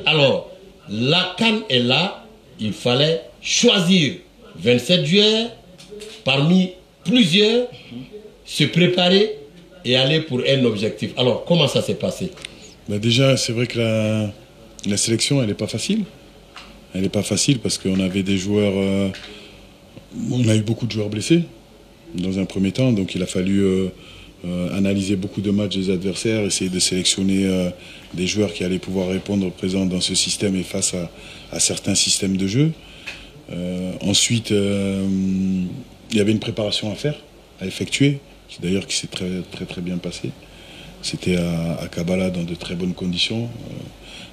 Alors, la CAN est là, il fallait choisir 27 joueurs parmi plusieurs, se préparer et aller pour un objectif. Alors, comment ça s'est passé? Déjà, c'est vrai que la sélection, elle n'est pas facile. Elle n'est pas facile parce qu'on avait des joueurs... on a eu beaucoup de joueurs blessés dans un premier temps, donc il a fallu analyser beaucoup de matchs des adversaires, essayer de sélectionner des joueurs qui allaient pouvoir répondre présents dans ce système et face à certains systèmes de jeu. Ensuite, il y avait une préparation à faire, à effectuer, d'ailleurs qui s'est très bien passée. C'était à Kabbalah dans de très bonnes conditions,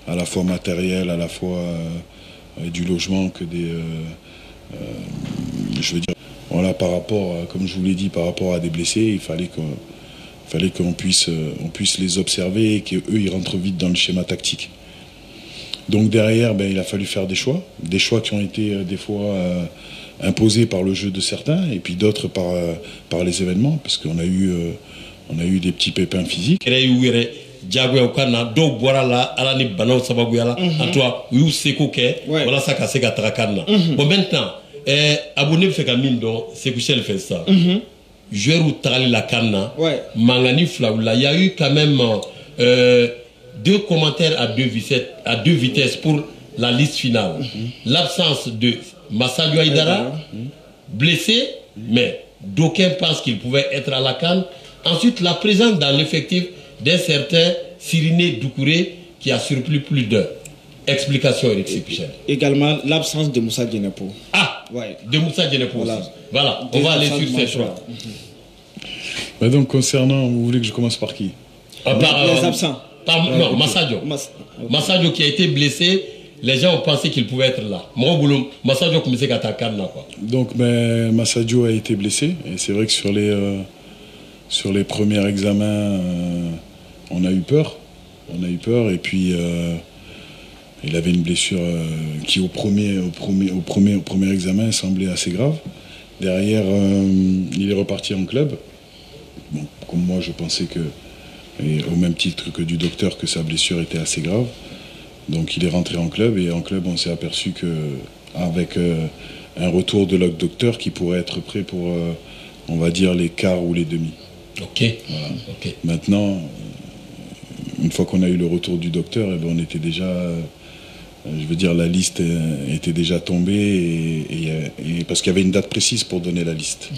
à la fois matériel, à la fois du logement que des... je veux dire, voilà, par rapport, comme je vous l'ai dit, par rapport à des blessés, il fallait qu'on puisse les observer et qu'eux, ils rentrent vite dans le schéma tactique. Donc derrière, il a fallu faire des choix qui ont été des fois imposés par le jeu de certains et puis d'autres par les événements, parce qu'on a eu des petits pépins physiques. Bon, maintenant, abonné fait c'est que fait ça. Joueur ou la canna, Mangani Flaoula, il y a eu quand même deux commentaires à deux vitesses pour la liste finale. L'absence de Massadio Aïdara, blessé, mais d'aucuns pensent qu'il pouvait être à la canne. Ensuite, la présence dans l'effectif d'un certain Siriné Doucouré qui a surpris plus d'un. Explication, Eric Sépichel. Également, l'absence de Moussa Djenepo. Ah, de Moussa Djenepo. Voilà, on va aller sur ces choix. Donc, concernant, vous voulez que je commence par qui? Les absents. Non, Massadio. Massadio qui a été blessé, les gens ont pensé qu'il pouvait être là. Massadio commençait à attaquer là. Donc, Massadio a été blessé. Et c'est vrai que sur les premiers examens, on a eu peur. Et puis, il avait une blessure qui, au premier examen, semblait assez grave. Derrière, il est reparti en club. Bon, comme moi, je pensais que, et au même titre que du docteur, que sa blessure était assez grave. Donc il est rentré en club et en club, on s'est aperçu qu'avec un retour de l'autre docteur qui pourrait être prêt pour, on va dire, les quarts ou les demi. Ok. Voilà. Maintenant, une fois qu'on a eu le retour du docteur, on était déjà... je veux dire, la liste était déjà tombée et parce qu'il y avait une date précise pour donner la liste.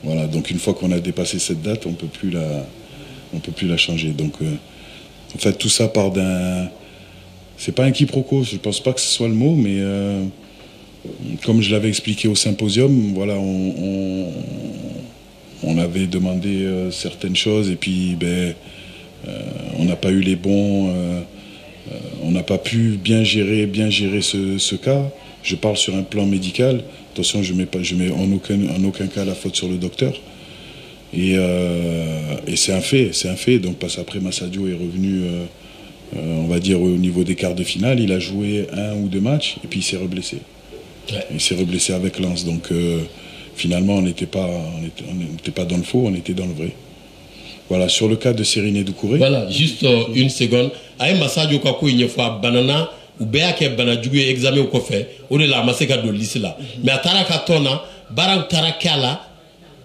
Voilà, donc une fois qu'on a dépassé cette date, on peut plus la changer. Donc, en fait, tout ça part d'un... C'est pas un quiproquo, je pense pas que ce soit le mot, mais comme je l'avais expliqué au symposium, voilà, on avait demandé certaines choses et puis, on n'a pas eu les bons... on n'a pas pu bien gérer ce cas. Je parle sur un plan médical. Attention, je mets en aucun cas la faute sur le docteur. Et c'est un fait. Donc, parce qu'après, Massadio est revenu, on va dire, au niveau des quarts de finale. Il a joué 1 ou 2 matchs et puis il s'est reblessé. Il s'est reblessé avec Lens. Donc, finalement, on n'était pas dans le faux, on était dans le vrai. Voilà, sur le cas de Siriné Doucouré. Voilà, juste une seconde. Aïe Massadio Kakou, il y a banana ou béa qui est banadjou examen au coffre. On est là, Masseka de lycée là. Mais à Tarakatona, Barang Tarakala,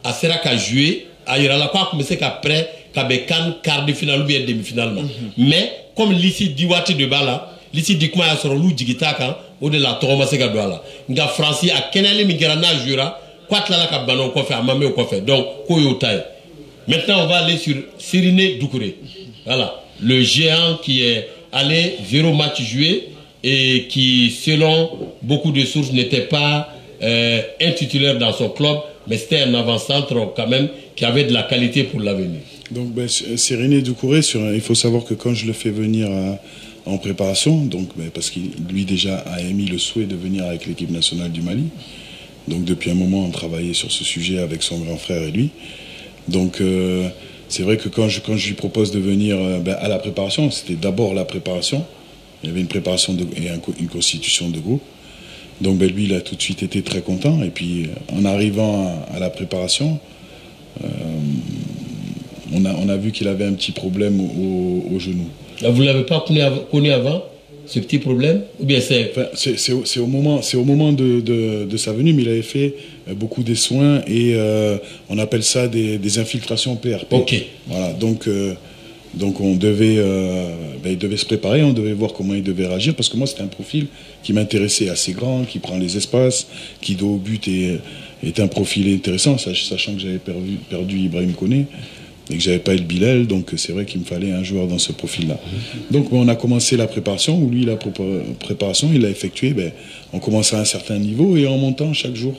à Seraka joué, à Irala quoi, comme c'est qu'après, Kabekan, quart de finale ou bien demi-finale. Mais, comme l'ici Diwati de Bala, l'ici Dikma a sur l'ou Digitaka, on est là, Toro Masseka de Bala. Nga Franci, à Kenele Migrana Jura, quoi là, Kabano au coffre, à Mamé au coffre. Donc, Koyotai. Maintenant, on va aller sur Siriné Doucouré. Voilà, le géant qui est allé 0 match joué et qui, selon beaucoup de sources, n'était pas un titulaire dans son club, mais c'était un avant-centre quand même qui avait de la qualité pour l'avenir. Donc, Siriné Doucouré, il faut savoir que quand je le fais venir en préparation, donc, parce qu'il lui déjà a émis le souhait de venir avec l'équipe nationale du Mali, donc depuis un moment on travaillait sur ce sujet avec son grand frère et lui. Donc c'est vrai que quand je lui propose de venir à la préparation, c'était d'abord la préparation. Il y avait une préparation et une constitution de groupe. Donc lui, il a tout de suite été très content. Et puis en arrivant à la préparation, on a vu qu'il avait un petit problème au genou. Là, vous ne l'avez pas connu avant? ce petit problème? Ou bien c'est... Enfin, c'est au moment de sa venue, mais il avait fait beaucoup de soins et on appelle ça des infiltrations PRP. Ok. Voilà, donc on devait, il devait se préparer, on devait voir comment il devait réagir, parce que moi c'était un profil qui m'intéressait, assez grand, qui prend les espaces, qui dos au but est un profil intéressant, sachant que j'avais perdu Ibrahim Koné et que j'avais pas El Bilal, donc c'est vrai qu'il me fallait un joueur dans ce profil-là. Donc on a commencé la préparation, où lui la préparation il l'a effectuée, on commençait à un certain niveau et en montant chaque jour.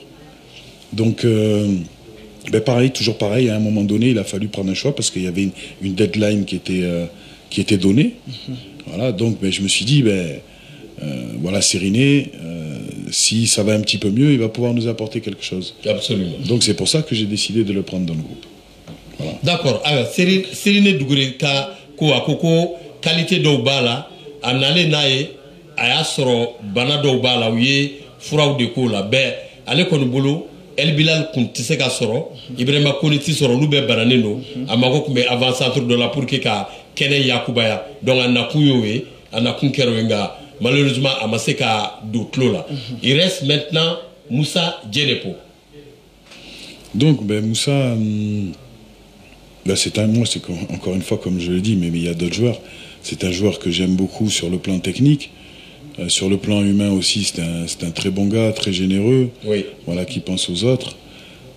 Donc pareil, toujours pareil, à un moment donné il a fallu prendre un choix parce qu'il y avait une deadline qui était donnée. Voilà, donc je me suis dit voilà, Seriné, si ça va un petit peu mieux, il va pouvoir nous apporter quelque chose. Absolument. Donc c'est pour ça que j'ai décidé de le prendre dans le groupe. Voilà. D'accord. Alors, Seriné Dougouré ka ko akoko qualité dɔw b'a la, a nalen n'a ye, a y'a sɔrɔ bana dɔw b'a la, u ye furaw de k'o la, ale kɔni bolo El Bilal kun tɛ se ka sɔrɔ, Ibrahima Kone tɛ sɔrɔ, olu bɛɛ bananen don, a mago tun bɛ avant-centre dɔ la pour que ka kɛnɛ yakubaya, donc a nakun y'o ye, a nakun kɛra o ye nka malheureusement a ma se ka don tulo la. Il reste maintenant Moussa Djenepo. Donc Moussa, c'est encore une fois comme je le dis, mais il y a d'autres joueurs. C'est un joueur que j'aime beaucoup sur le plan technique. Sur le plan humain aussi, c'est un très bon gars, très généreux, oui. Voilà, qui pense aux autres.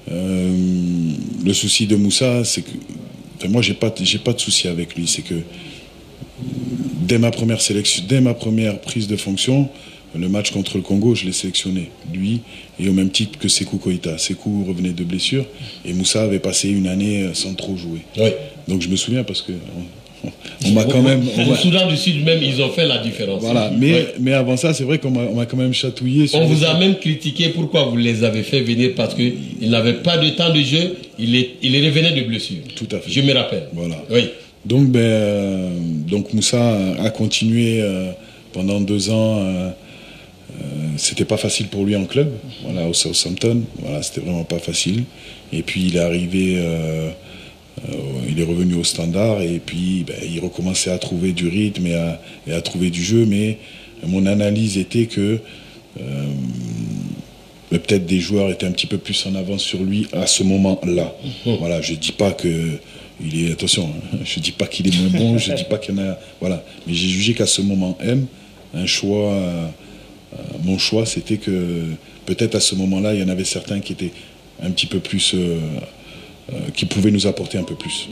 Le souci de Moussa, c'est que, moi, j'ai pas de souci avec lui. C'est que dès ma première sélection, dès ma première prise de fonction, le match contre le Congo, je l'ai sélectionné, lui, et au même titre que Sékou Koïta. Sékou revenait de blessure, et Moussa avait passé une année sans trop jouer. Oui. Donc je me souviens parce que on m'a quand même... Au Soudan du Sud même, ils ont fait la différence. Voilà, mais avant ça, c'est vrai qu'on m'a quand même chatouillé. On vous a même critiqué pourquoi vous les avez fait venir, parce qu'ils n'avaient pas de temps de jeu, ils revenaient de blessure. Tout à fait. Je me rappelle. Voilà. Oui. Donc, donc Moussa a continué pendant 2 ans. C'était pas facile pour lui en club, voilà, au Southampton. Voilà, c'était vraiment pas facile. Et puis il est arrivé... il est revenu au Standard et puis il recommençait à trouver du rythme et à trouver du jeu, mais mon analyse était que peut-être des joueurs étaient un petit peu plus en avance sur lui à ce moment-là. Voilà, je dis pas que il est, attention, je dis pas qu'il est moins bon, je dis pas qu'il y en a, voilà, mais j'ai jugé qu'à ce moment un choix, mon choix c'était que peut-être à ce moment-là il y en avait certains qui étaient un petit peu plus qui pouvaient nous apporter un peu plus.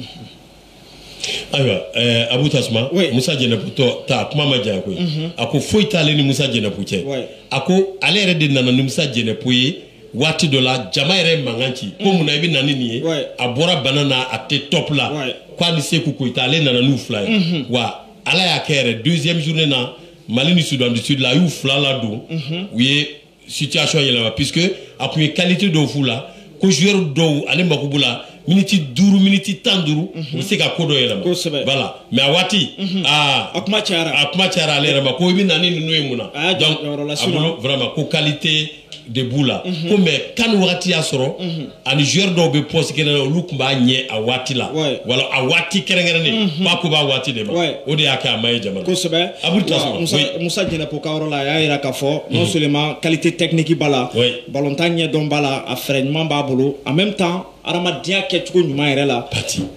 Alors, Abou Tasma, oui. Moussa Djenepo, ta kuma ma diya koyi. Ako foyi t'ale ni Moussa Djenepo cɛ. Ako ale yɛrɛ de nana ni Moussa Djenepo ye waati dɔ la jama yɛrɛ mankan ci. Ko munna i bɛ na ni nin ye. A bɔra bana na a tɛ top la. K'a ni Sékou Koïta ale nana n'u 2 ye. Wa ala y'a kɛ yɛrɛ deuxième journée na Mali ni Soudan du Sud la a y'u 2 la don. U ye situation yɛlɛma puisque a tun ye qualité dɔw f'u la ko joueur dɔw ale mako b'u la. Miniti 5, miniti 10 on sait qu'à quoi doit voilà, mais à Wati, à kuma cayara ale yɛrɛ ma ko i bɛ na ni ninnu ye mun na. Donc a bolo vraiment ko qualité de boula. Ko mais kan wagati y'a sɔrɔ ani joueur dɔw bɛ poste kelen na olu tun b'a ɲɛ a waati la. Wala a waati kɛrɛnkɛrɛnnen pas ko b'a waati de ma. O de y'a kɛ a ma ye jamana. Kosɛbɛ. Moussa Djenepo ka yɔrɔ la a y'a yira k'a fɔ non seulement qualité technique b'a la, ballontan ɲɛdɔn b'a la, a fɛɛrɛ ɲuman b'a bolo, en même temps adamadenya kɛcogo ɲuman yɛrɛ la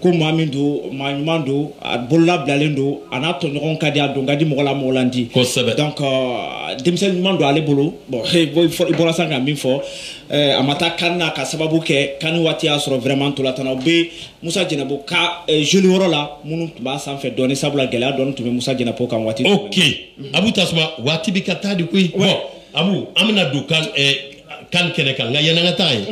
ko maa min don maa ɲuman don a bolola bilalen don a n'a tɔɲɔgɔn ka di a don ka di mɔgɔ la mɔgɔ la di donc denmisɛn ɲuman don ale bolo bon i bɔra san ka min fɔ a ma taa kan na ka sababu kɛ kan waati y'a sɔrɔ vraiment ntolantan u bɛ Moussa Djenepo ka joli yɔrɔ la minnu tun b'a sanfɛ dɔɔni sabula gɛlɛya dɔɔni tun bɛ Moussa Djenepo kan waati. Ok Abou Tasma waati bɛ ka taa de koyi bon Abou an bɛna don kan kɛnɛ kan nka yanni an ka taa yen.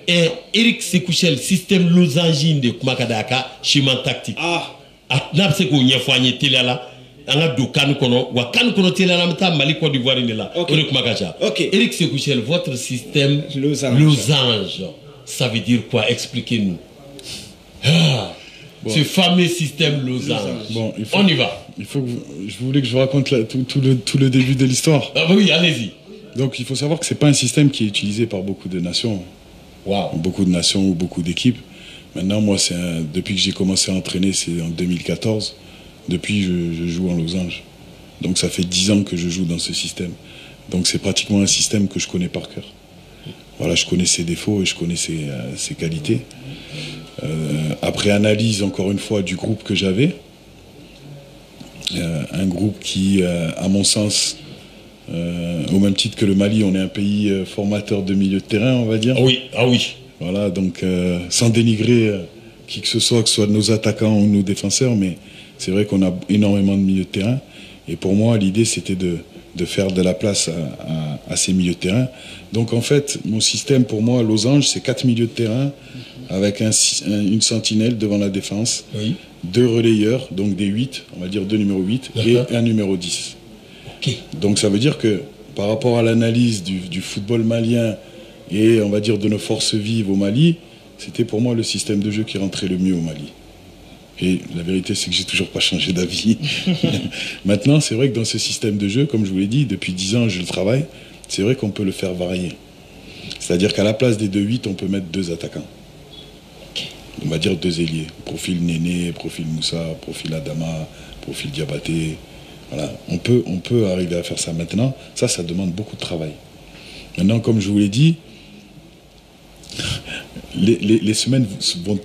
Eric Sekouchel système losange de kuma ka da ka chemin tactique n'a bɛ se k'o ɲɛfɔ an ye teliya la an ka don kan kɔnɔ wa kan kɔnɔ teliya la an bɛ taa Mali Côte d'Ivoire de la o de kuma ka ca. Eric Sekouchel votre système losange ça veut dire quoi, expliquez-nous. Ce fameux système losange. Bon, on y va. Je voulais que je vous raconte tout le début de l'histoire. Oui, allez-y. Donc il faut savoir que c'est pas un système qui est utilisé par beaucoup de nations. Beaucoup de nations ou beaucoup d'équipes. Maintenant, moi, depuis que j'ai commencé à entraîner, c'est en 2014. Depuis, je joue en losange. Donc ça fait 10 ans que je joue dans ce système. Donc c'est pratiquement un système que je connais par cœur. Voilà, je connais ses défauts et je connais ses qualités. Après analyse, encore une fois, du groupe que j'avais, un groupe qui, à mon sens, au même titre que le Mali, on est un pays formateur de milieu de terrain, on va dire. Oui, ah oui. Voilà, donc sans dénigrer qui que ce soit nos attaquants ou nos défenseurs, mais c'est vrai qu'on a énormément de milieux de terrain. Et pour moi, l'idée, c'était de faire de la place à ces milieux de terrain. Donc en fait, mon système, pour moi, Losange, c'est 4 milieux de terrain avec une sentinelle devant la défense, oui. 2 relayeurs, donc des 8, on va dire 2 numéros 8, et un numéro 10. Okay. Donc ça veut dire que par rapport à l'analyse du football malien et on va dire de nos forces vives au Mali, c'était pour moi le système de jeu qui rentrait le mieux au Mali. Et la vérité, c'est que j'ai toujours pas changé d'avis. Maintenant, c'est vrai que dans ce système de jeu, comme je vous l'ai dit, depuis 10 ans, je le travaille, c'est vrai qu'on peut le faire varier. C'est-à-dire qu'à la place des 2-8, on peut mettre 2 attaquants. On va dire 2 ailiers. Profil Néné, profil Moussa, profil Adama, profil Diabaté. Voilà. On peut arriver à faire ça maintenant. Ça demande beaucoup de travail. Maintenant, comme je vous l'ai dit, les semaines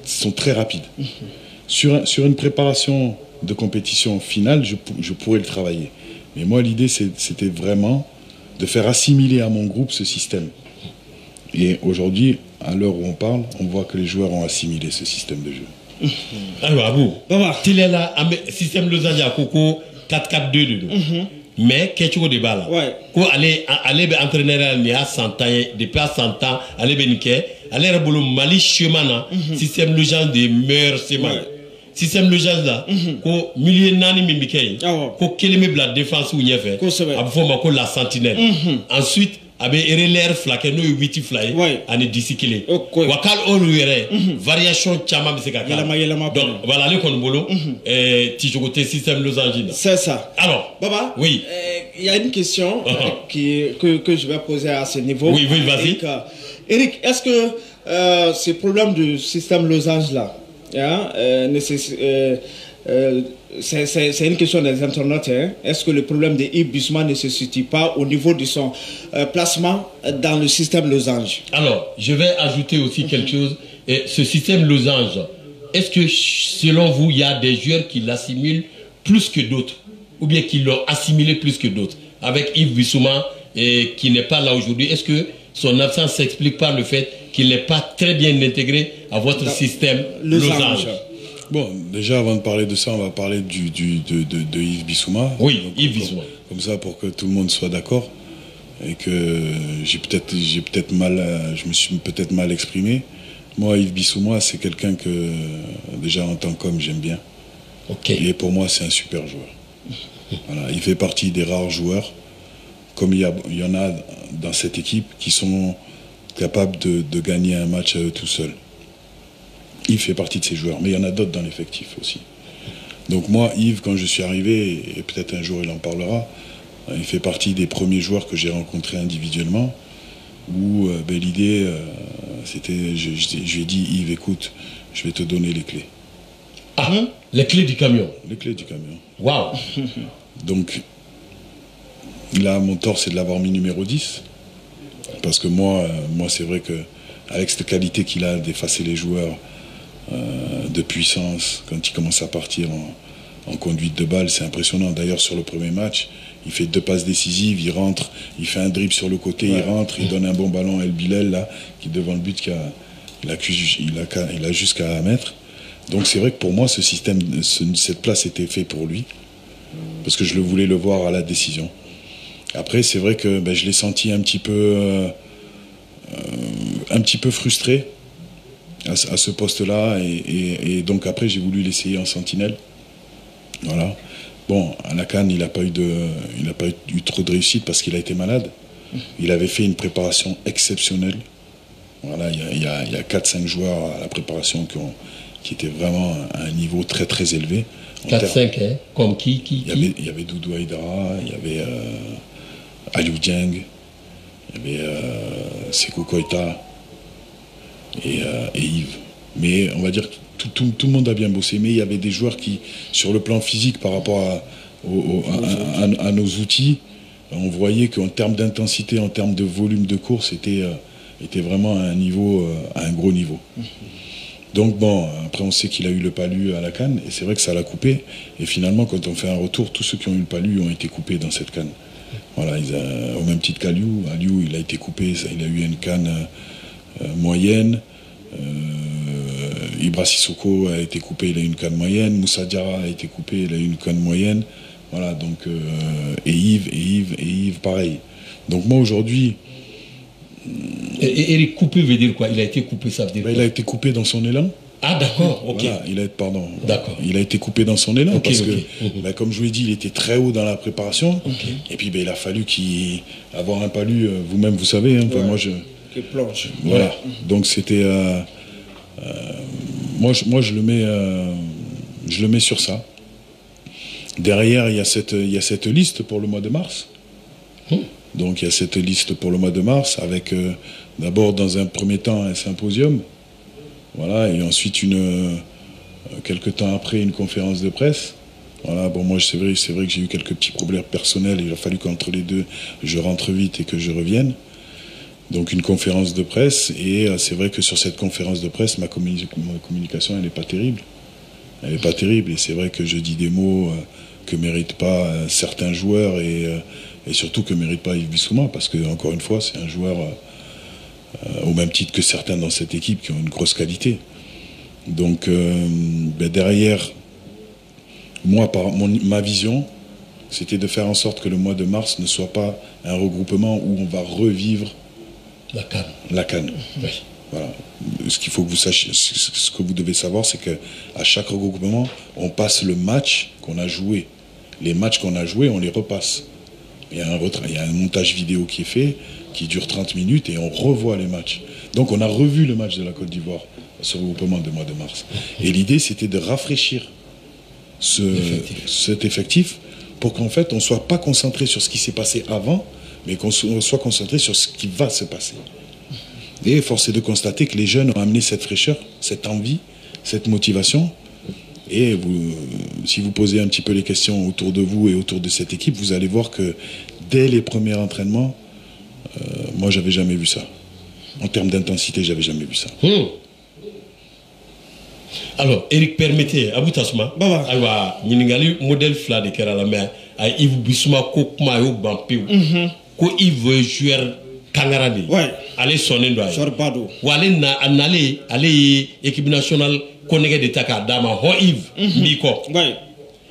sont très rapides. Sur une préparation de compétition finale, je pourrais le travailler. Mais moi, l'idée, c'était vraiment de faire assimiler à mon groupe ce système. Et aujourd'hui, à l'heure où on parle, on voit que les joueurs ont assimilé ce système de jeu. Alors, Abou, tu es là, système Losange à Coco 4-4-2. Mais qu'est-ce que tu as là? Quand aller entraîner à 100 ans, depuis à 100 ans, aller béniquer, aller à Mali chemin, système Losange des meilleurs chemins. Système Losange là, ko milieu nani mimikei, ko keleme la défense ou nyefe, abfoma ko la sentinelle. Ensuite, abe l'air flaqué no 8 fly, ane disikile. Wakal oluere, variation chama biseka. Donc voilà le konbolo, tijogote système Losange. C'est ça. Alors, Baba, oui. Il y a une question que je vais poser à ce niveau. Oui, vas-y. Eric, est-ce que ces problèmes du système Losange là, c'est une question des internautes. Est-ce que le problème de Yves Bissouma ne se situe pas au niveau de son placement dans le système Losange? Alors, je vais ajouter aussi quelque chose. Et ce système Losange, est-ce que selon vous, il y a des joueurs qui l'assimilent plus que d'autres? Ou bien qui l'ont assimilé plus que d'autres? Avec Yves Bissouma, qui n'est pas là aujourd'hui, est-ce que son absence s'explique par le fait qu'il n'est pas très bien intégré à votre système Losange? Bon, déjà, avant de parler de ça, on va parler de Yves Bissouma. Oui, Yves Bissouma. Comme ça, pour que tout le monde soit d'accord. Et que je me suis peut-être mal exprimé. Moi, Yves Bissouma, c'est quelqu'un que, déjà, en tant qu'homme, j'aime bien. Et pour moi, c'est un super joueur. Voilà, il fait partie des rares joueurs, comme il y en a dans cette équipe, qui sont capables de gagner un match à eux tout seuls. Il fait partie de ces joueurs, mais il y en a d'autres dans l'effectif aussi. Donc moi, Yves, quand je suis arrivé, et peut-être un jour il en parlera, il fait partie des premiers joueurs que j'ai rencontrés individuellement, où l'idée, c'était, je lui ai dit, Yves, écoute, je vais te donner les clés. Ah, les clés du camion? Les clés du camion. Waouh. Donc, là, mon tort, c'est de l'avoir mis numéro 10. Parce que moi c'est vrai que avec cette qualité qu'il a d'effacer les joueurs, de puissance, quand il commence à partir en conduite de balle, c'est impressionnant. D'ailleurs, sur le premier match, il fait 2 passes décisives, il rentre, il fait un dribble sur le côté, il rentre, il donne un bon ballon à El Bilal, là, qui devant le but, il a jusqu'à mettre. Donc c'est vrai que pour moi, ce système, cette place était faite pour lui, parce que je voulais le voir à la décision. Après, c'est vrai que je l'ai senti un petit peu frustré à ce poste-là, et donc après j'ai voulu l'essayer en sentinelle. Voilà. Bon, à la CAN, il n'a pas eu trop de réussite parce qu'il a été malade. Il avait fait une préparation exceptionnelle. Voilà, il y a 4-5 joueurs à la préparation qui étaient vraiment à un niveau très très élevé. 4-5, hein? Comme qui Il y avait Doudou Aïdara, il y avait Aliou Dieng, il y avait Sekou Koïta et Yves. Mais on va dire que tout le monde a bien bossé, mais il y avait des joueurs qui, sur le plan physique, par rapport à nos outils, on voyait qu'en termes d'intensité, en termes de volume de course, était vraiment à un gros niveau. Donc bon, après on sait qu'il a eu le palu à la CAN, et c'est vrai que ça l'a coupé. Et finalement, quand on fait un retour, tous ceux qui ont eu le palu ont été coupés dans cette CAN. Voilà, au même titre qu'Aliou. Aliou, il a été coupé, il a eu une CAN moyenne. Ibra Sissoko a été coupé, il a eu une CAN moyenne. Moussa Diarra a été coupé, il a eu une CAN moyenne. Voilà, donc, et Yves, pareil. Donc moi aujourd'hui... Et Eric coupé veut dire quoi? Il a été coupé, ça veut dire quoi? Il a été coupé dans son élan. Ah d'accord, ok. Voilà, il a été coupé dans son élan parce que, comme je vous l'ai dit, il était très haut dans la préparation. Et puis il a fallu avoir un palu, vous-même vous savez, hein, moi je... Qui plonge. Voilà, donc c'était... moi je le mets sur ça. Derrière, il y a cette liste pour le mois de mars. Donc il y a cette liste pour le mois de mars avec d'abord dans un premier temps un symposium, voilà, et ensuite quelques temps après une conférence de presse. Voilà, bon moi c'est vrai que j'ai eu quelques petits problèmes personnels, il a fallu qu'entre les deux je rentre vite et que je revienne. Donc une conférence de presse, et c'est vrai que sur cette conférence de presse ma communication elle n'est pas terrible. Elle n'est pas terrible, et c'est vrai que je dis des mots que méritent pas certains joueurs et surtout que ne mérite pas Yves Bissouma, parce que encore une fois c'est un joueur au même titre que certains dans cette équipe qui ont une grosse qualité. Donc derrière moi, ma vision, c'était de faire en sorte que le mois de mars ne soit pas un regroupement où on va revivre la CAN. Oui. Voilà. Ce qu'il faut que vous sachiez, ce que vous devez savoir, c'est que à chaque regroupement on passe le match qu'on a joué. Les matchs qu'on a joués, on les repasse. Il y a un montage vidéo qui est fait, qui dure 30 minutes, et on revoit les matchs. Donc on a revu le match de la Côte d'Ivoire, ce regroupement du mois de mars. Et l'idée, c'était de rafraîchir cet effectif pour qu'en fait, on ne soit pas concentré sur ce qui s'est passé avant, mais qu'on soit concentré sur ce qui va se passer. Et force est de constater que les jeunes ont amené cette fraîcheur, cette envie, cette motivation. Et si vous posez un petit peu les questions autour de vous et autour de cette équipe, vous allez voir que dès les premiers entraînements, moi j'avais jamais vu ça. En termes d'intensité, j'avais jamais vu ça. Alors, Eric, permettez, Abou Tasma, aywa, nyingali modèle fla de kera la mer, ay Yves Bissouma ko kuma yo bampé, ko Yves joueur kangarade. Ouais. Allez sonner doy. Sorbado. Ou aller équipe nationale connecté de Taka Dama, ho Yves, Miko. Ouais.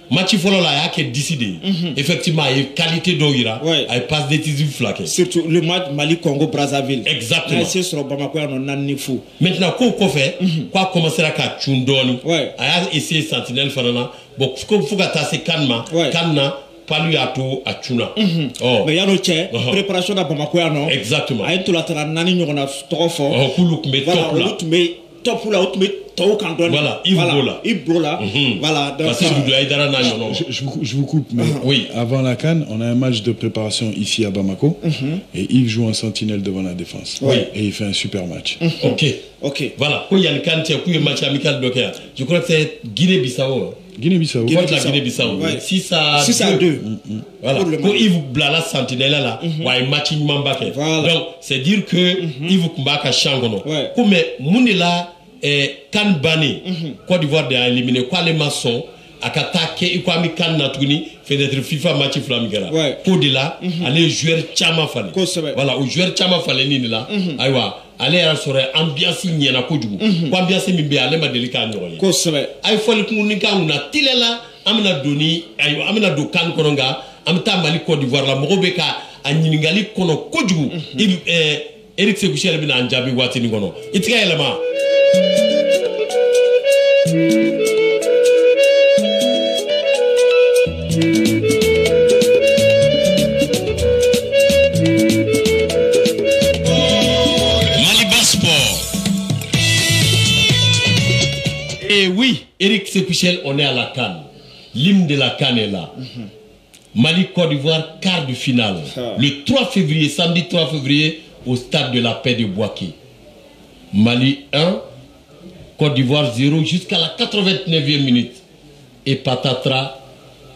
Match follow la y'a que décidé. Effectivement, il y a qualité d'Oira. Ouais. Il passe décisif flaqué. Surtout le match Mali-Congo-Brazzaville. Exactement. C'est sur Bamako, on a un fou. Maintenant, quoi fait, quoi commencer à faire Tchundoni. Ouais. Il a essayé Sentinelle Fanana. Bon, il faut que tu Kanma. Kanna, pas lui à tout à Tchuna. Mais il y a le tchè, préparation à Bamako, non? Exactement. Il y a tout la nani, on a trop fort. Oh, Koulouk, mais top là. Top là, voilà, Yves Bola. Voilà. Donc, je vous coupe, mais oui. Avant la CAN, on a un match de préparation ici à Bamako, et Yves joue en sentinelle devant la défense. Oui. Et il fait un super match. Ok. Voilà. Quand il y a une CAN, il y a un match amical de Kenya. Je crois que c'est Guinée-Bissau. Guinée-Bissau. Guinée-Bissau. 6-2. Voilà. Quand Yves Blala sentinelle là, ouais, match Mbake. Donc, c'est dire que Yves Mbaka changono. Comme Mounela Kan Bani, Côte d'Ivoire a éliminé quoi les maçons, à Katake, et quoi mi Kan Natuni, fait d'être FIFA match flamigara. Pour de là, aller jouer Chama Fale. Voilà, au joueur Chama Fale ni là, aïwa, aller à la ambiance n'y a pas de quoi ambiance mi bien, aller ma délicat n'aurait. Aïe, faut le communiquer, on a tilé amena doni, aïwa, amena do Kan Kononga, amta Mali Côte d'Ivoire, la Morobeka, à Ningali Kono Kojugu, Eric Sekouchel bin Anjabi Watini Kono. Itika élément. Et oui, Eric Sekouchel, on est à la CAN. L'hymne de la CAN est là. Mali-Côte d'Ivoire, quart de finale. Le 3 février, samedi 3 février, au stade de la paix de Bouaké. Mali 1, Côte d'Ivoire 0 jusqu'à la 89e minute. Et patatras,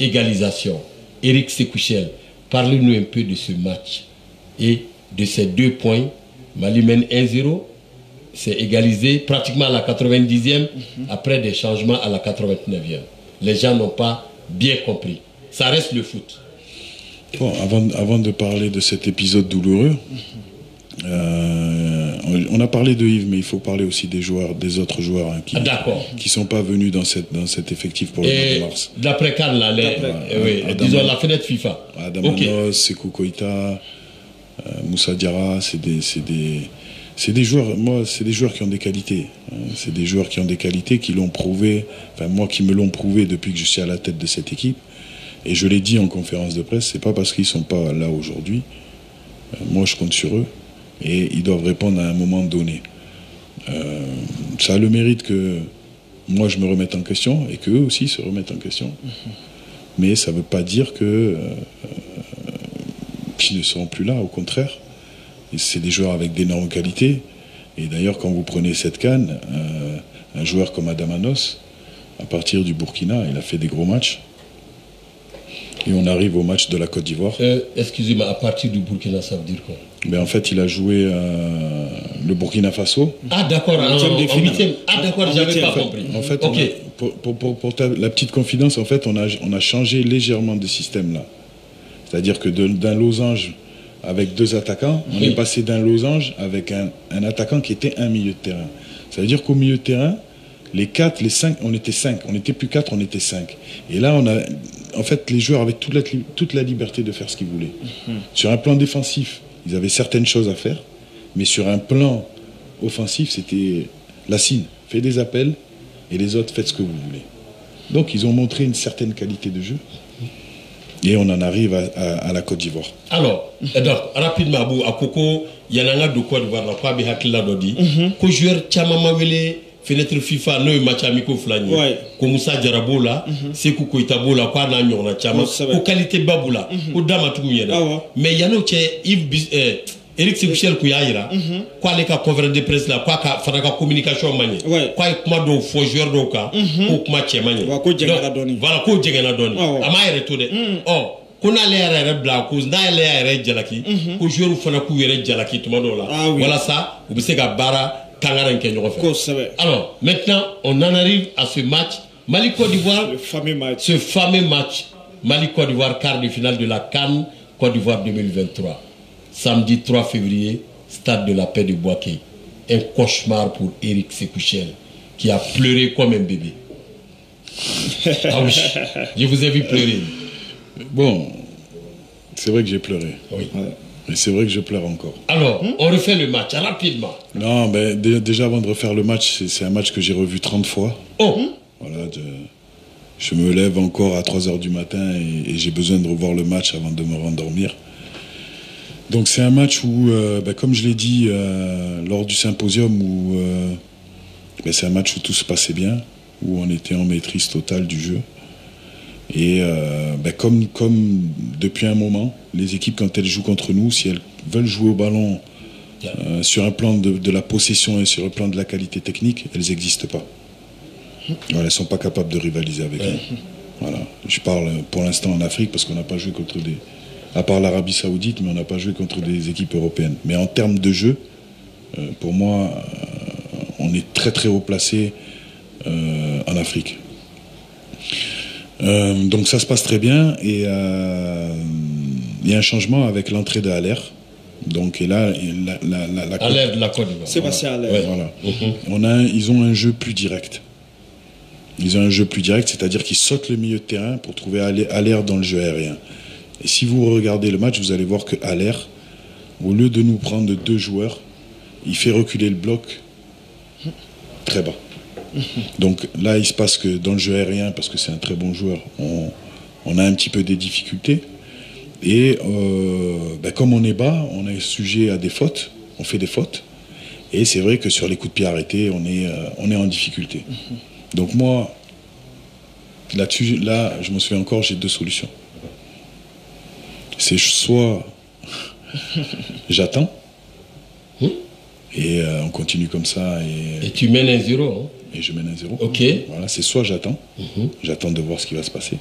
égalisation. Eric Sekouchel, parlez-nous un peu de ce match et de ces 2 points. Mali mène 1-0, c'est égalisé pratiquement à la 90e, après des changements à la 89e. Les gens n'ont pas bien compris. Ça reste le foot. Bon, avant de parler de cet épisode douloureux, on a parlé de Yves, mais il faut parler aussi des autres joueurs qui ne sont pas venus dans cet effectif pour le mois de mars. D'après Cannes, là, disons la fenêtre FIFA. Adamanos, Sekou Koïta, Moussa Diarra, c'est des joueurs, c'est des joueurs qui ont des qualités. C'est des joueurs qui ont des qualités, qui l'ont prouvé, qui me l'ont prouvé depuis que je suis à la tête de cette équipe. Et je l'ai dit en conférence de presse, c'est pas parce qu'ils sont pas là aujourd'hui. Moi, je compte sur eux et ils doivent répondre à un moment donné. Ça a le mérite que moi, je me remette en question et qu'eux aussi se remettent en question. Mais ça ne veut pas dire qu'ils ne seront plus là, au contraire. C'est des joueurs avec d'énormes qualités. Et d'ailleurs, quand vous prenez cette CAN, un joueur comme Adamanos, à partir du Burkina, il a fait des gros matchs. Et on arrive au match de la Côte d'Ivoire. Excusez-moi, à partir du Burkina, ça veut dire quoi? En fait, il a joué le Burkina Faso. Ah d'accord, en 8e. Ah d'accord, j'avais pas compris. En fait, pour la petite confidence, en fait, on a changé légèrement de système là. C'est-à-dire que d'un losange avec 2 attaquants, on est passé d'un losange avec un attaquant qui était un milieu de terrain. Ça veut dire qu'au milieu de terrain, les 4, les 5, on était 5. On n'était plus 4, on était 5. Et là, en fait, les joueurs avaient toute la liberté de faire ce qu'ils voulaient. Sur un plan défensif, ils avaient certaines choses à faire, mais sur un plan offensif, c'était la signe. Faites des appels et les autres, faites ce que vous voulez. Donc, ils ont montré une certaine qualité de jeu. Et on en arrive à la Côte d'Ivoire. Alors, donc, rapidement, à Koko, il y en a de Côte d'Ivoire, la Kwabi Hakila Dodi, que joueur Tchamama Wele, fenêtre FIFA, no match amico flani, ko Moussa Djarabola, Sekou Koïta Bola, quoi n'a n'y a Tchama, ko qualité Baboula, ko Dama Toumyeda. Mais il y a no Eric Sekouchel Kouyaïra, quoi les cas conférence de presse là, quoi faire la communication manier, quoi comment do faux joueur do cas, ko comment tchemanier. Voilà, ko djegana doni. Ama retourné. Oh. Qu'on a l'air blanc, qu'on a l'air jalaki, qu'on joue fana ku yere jalaki tout le monde là. Voilà ça, vous savez que bara kangara nke ñoko fait. Alors, maintenant, on en arrive à ce match Mali-Côte d'Ivoire, ce fameux match Mali-Côte d'Ivoire, quart de finale de la CAN Côte d'Ivoire 2023. Samedi 3 février, stade de la paix de Bouaké. Un cauchemar pour Eric Sekouchel, qui a pleuré comme un bébé. Ah oui, je vous ai vu pleurer. Bon, c'est vrai que j'ai pleuré. Oui. Et c'est vrai que je pleure encore. Alors, on refait le match rapidement. Non, mais déjà avant de refaire le match, c'est un match que j'ai revu 30 fois. Oh. Voilà, je me lève encore à 3 h du matin et j'ai besoin de revoir le match avant de me rendormir. Donc c'est un match où, comme je l'ai dit lors du symposium, où c'est un match où tout se passait bien, où on était en maîtrise totale du jeu. Et comme depuis un moment, les équipes, quand elles jouent contre nous, si elles veulent jouer au ballon sur un plan de la possession et sur le plan de la qualité technique, elles n'existent pas. Voilà, elles ne sont pas capables de rivaliser avec nous. Voilà. Je parle pour l'instant en Afrique parce qu'on n'a pas joué contre à part l'Arabie Saoudite, mais on n'a pas joué contre des équipes européennes. Mais en termes de jeu, pour moi, on est très très haut placé en Afrique. Donc ça se passe très bien et il y a un changement avec l'entrée de Haller. Donc et là, Haller de la Côte d'Ivoire. C'est passé à Haller. Voilà. Ils ont un jeu plus direct. Ils ont un jeu plus direct, c'est-à-dire qu'ils sautent le milieu de terrain pour trouver Haller dans le jeu aérien. Et si vous regardez le match, vous allez voir que Haller, au lieu de nous prendre 2 joueurs, il fait reculer le bloc très bas. Donc là, il se passe que dans le jeu aérien, parce que c'est un très bon joueur, on a un petit peu des difficultés. Et comme on est bas, on est sujet à des fautes, on fait des fautes. Et c'est vrai que sur les coups de pied arrêtés, on est en difficulté. Donc moi, là-dessus, je me souviens encore, j'ai 2 solutions. C'est soit j'attends, et on continue comme ça. Et tu mènes 1-0 hein? Et je mène 1-0. Ok. Voilà, c'est soit j'attends, j'attends de voir ce qui va se passer.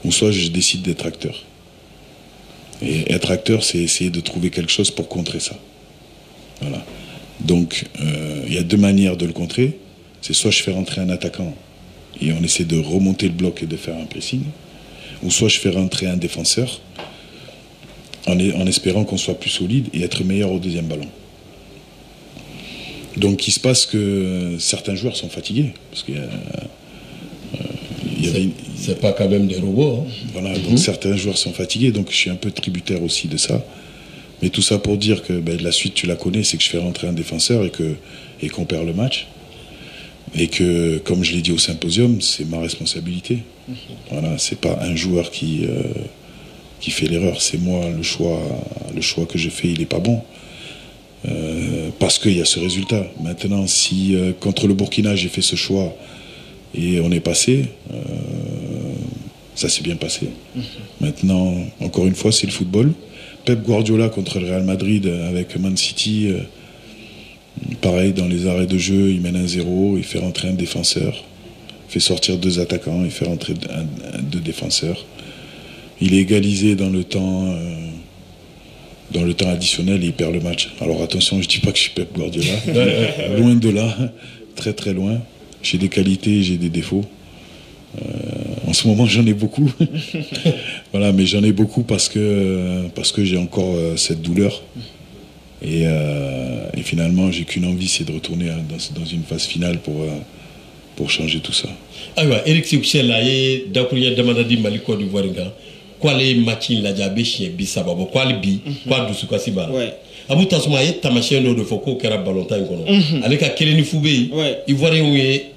ou soit je décide d'être acteur. Et être acteur, c'est essayer de trouver quelque chose pour contrer ça. Voilà. Donc, il y a deux manières de le contrer. C'est soit je fais rentrer un attaquant et on essaie de remonter le bloc et de faire un pressing, ou soit je fais rentrer un défenseur en espérant qu'on soit plus solide et être meilleur au deuxième ballon. Donc il se passe que certains joueurs sont fatigués, parce qu'il c'est pas quand même des robots. Hein. Voilà, donc certains joueurs sont fatigués, donc je suis un peu tributaire aussi de ça. Mais tout ça pour dire que la suite tu la connais, c'est que je fais rentrer un défenseur et qu'on perd le match. Et que, comme je l'ai dit au symposium, c'est ma responsabilité. Voilà, c'est pas un joueur qui fait l'erreur, c'est moi. Le choix que je fais, il est pas bon. Parce qu'il y a ce résultat. Maintenant, si contre le Burkina, j'ai fait ce choix et on est passé, ça s'est bien passé. Maintenant, encore une fois, c'est le football. Pep Guardiola contre le Real Madrid avec Man City, pareil, dans les arrêts de jeu, il mène 1-0, il fait rentrer un défenseur, fait sortir 2 attaquants, il fait rentrer 2 défenseurs. Il est égalisé dans le temps additionnel et il perd le match. Alors attention, je dis pas que je suis Pep Guardiola, loin de là, très très loin. J'ai des qualités, j'ai des défauts. En ce moment, j'en ai beaucoup. Voilà, mais j'en ai beaucoup parce que j'ai encore cette douleur. Et finalement, j'ai qu'une envie, c'est de retourner dans une phase finale pour changer tout ça. Alors, Eric Sibouchela, Dakuria Damadadi Mali Côte d'Ivoire, quoi les matchs la diabé chien bisababo, quoi les bi, quoi du sukasiba. Abu Tasuma est tamachien de Foko qui a ballontain kono. Avec a Keleni Foubé, Ivoirien où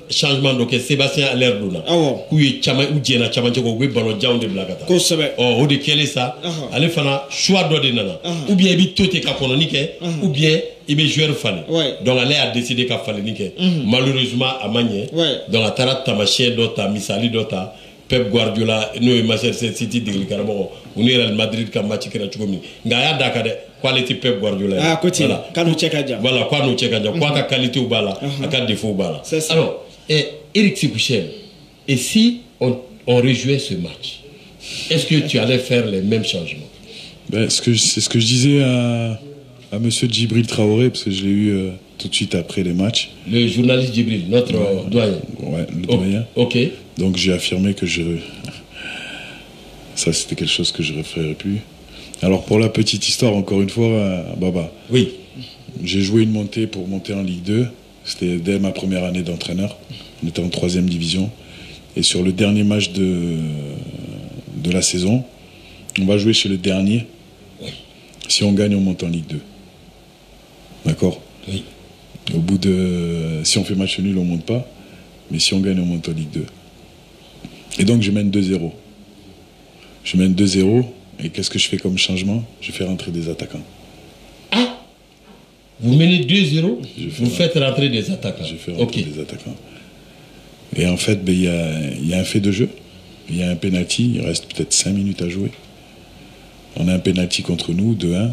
changement donc Sébastien à l'air d'una. Où est Chama ou Diana Chamanchoko, où est ballon down de Blagata. Oh, de quel est ça? Allez, fana, choix d'ordinana. Ou bien il tout est capononique, ou bien il est joueur fan. Donc allez a décidé qu'à falenique. Malheureusement, à Magné, dans la Tarat tamachien d'Ota, Misali d'Ota. Pep Guardiola no e Manchester City de Caramo on est Real Madrid ka match kera chukomi ngaya daka de qualité Pep Guardiola voilà kanu chekaja voilà quoi no chekaja quoi ka qualité ou bala aka défaut ou bala alors Eric Sibouchel, et si on rejouait ce match, est-ce que tu allais faire les mêmes changements? C'est ce que je disais à monsieur Djibril Traoré, parce que je l'ai eu tout de suite après les matchs. Le journaliste Djibril, notre doyen. Ouais, le doyen. Ok. Donc j'ai affirmé que ça c'était quelque chose que je ne referais plus. Alors pour la petite histoire, encore une fois, Baba. Oui. J'ai joué une montée pour monter en Ligue 2. C'était dès ma première année d'entraîneur. On était en 3e division. Et sur le dernier match de la saison, on va jouer chez le dernier. Oui. Si on gagne, on monte en Ligue 2. D'accord? Oui. Au bout de... Si on fait match nul, on ne monte pas. Mais si on gagne, on monte en Ligue 2. Et donc, je mène 2-0. Je mène 2-0. Et qu'est-ce que je fais comme changement? Je fais rentrer des attaquants. Ah! Vous menez 2-0, vous faites rentrer des attaquants. Je fais rentrer des attaquants. Et en fait, il y a un fait de jeu. Il y a un penalty. Il reste peut-être 5 minutes à jouer. On a un penalty contre nous, 2-1.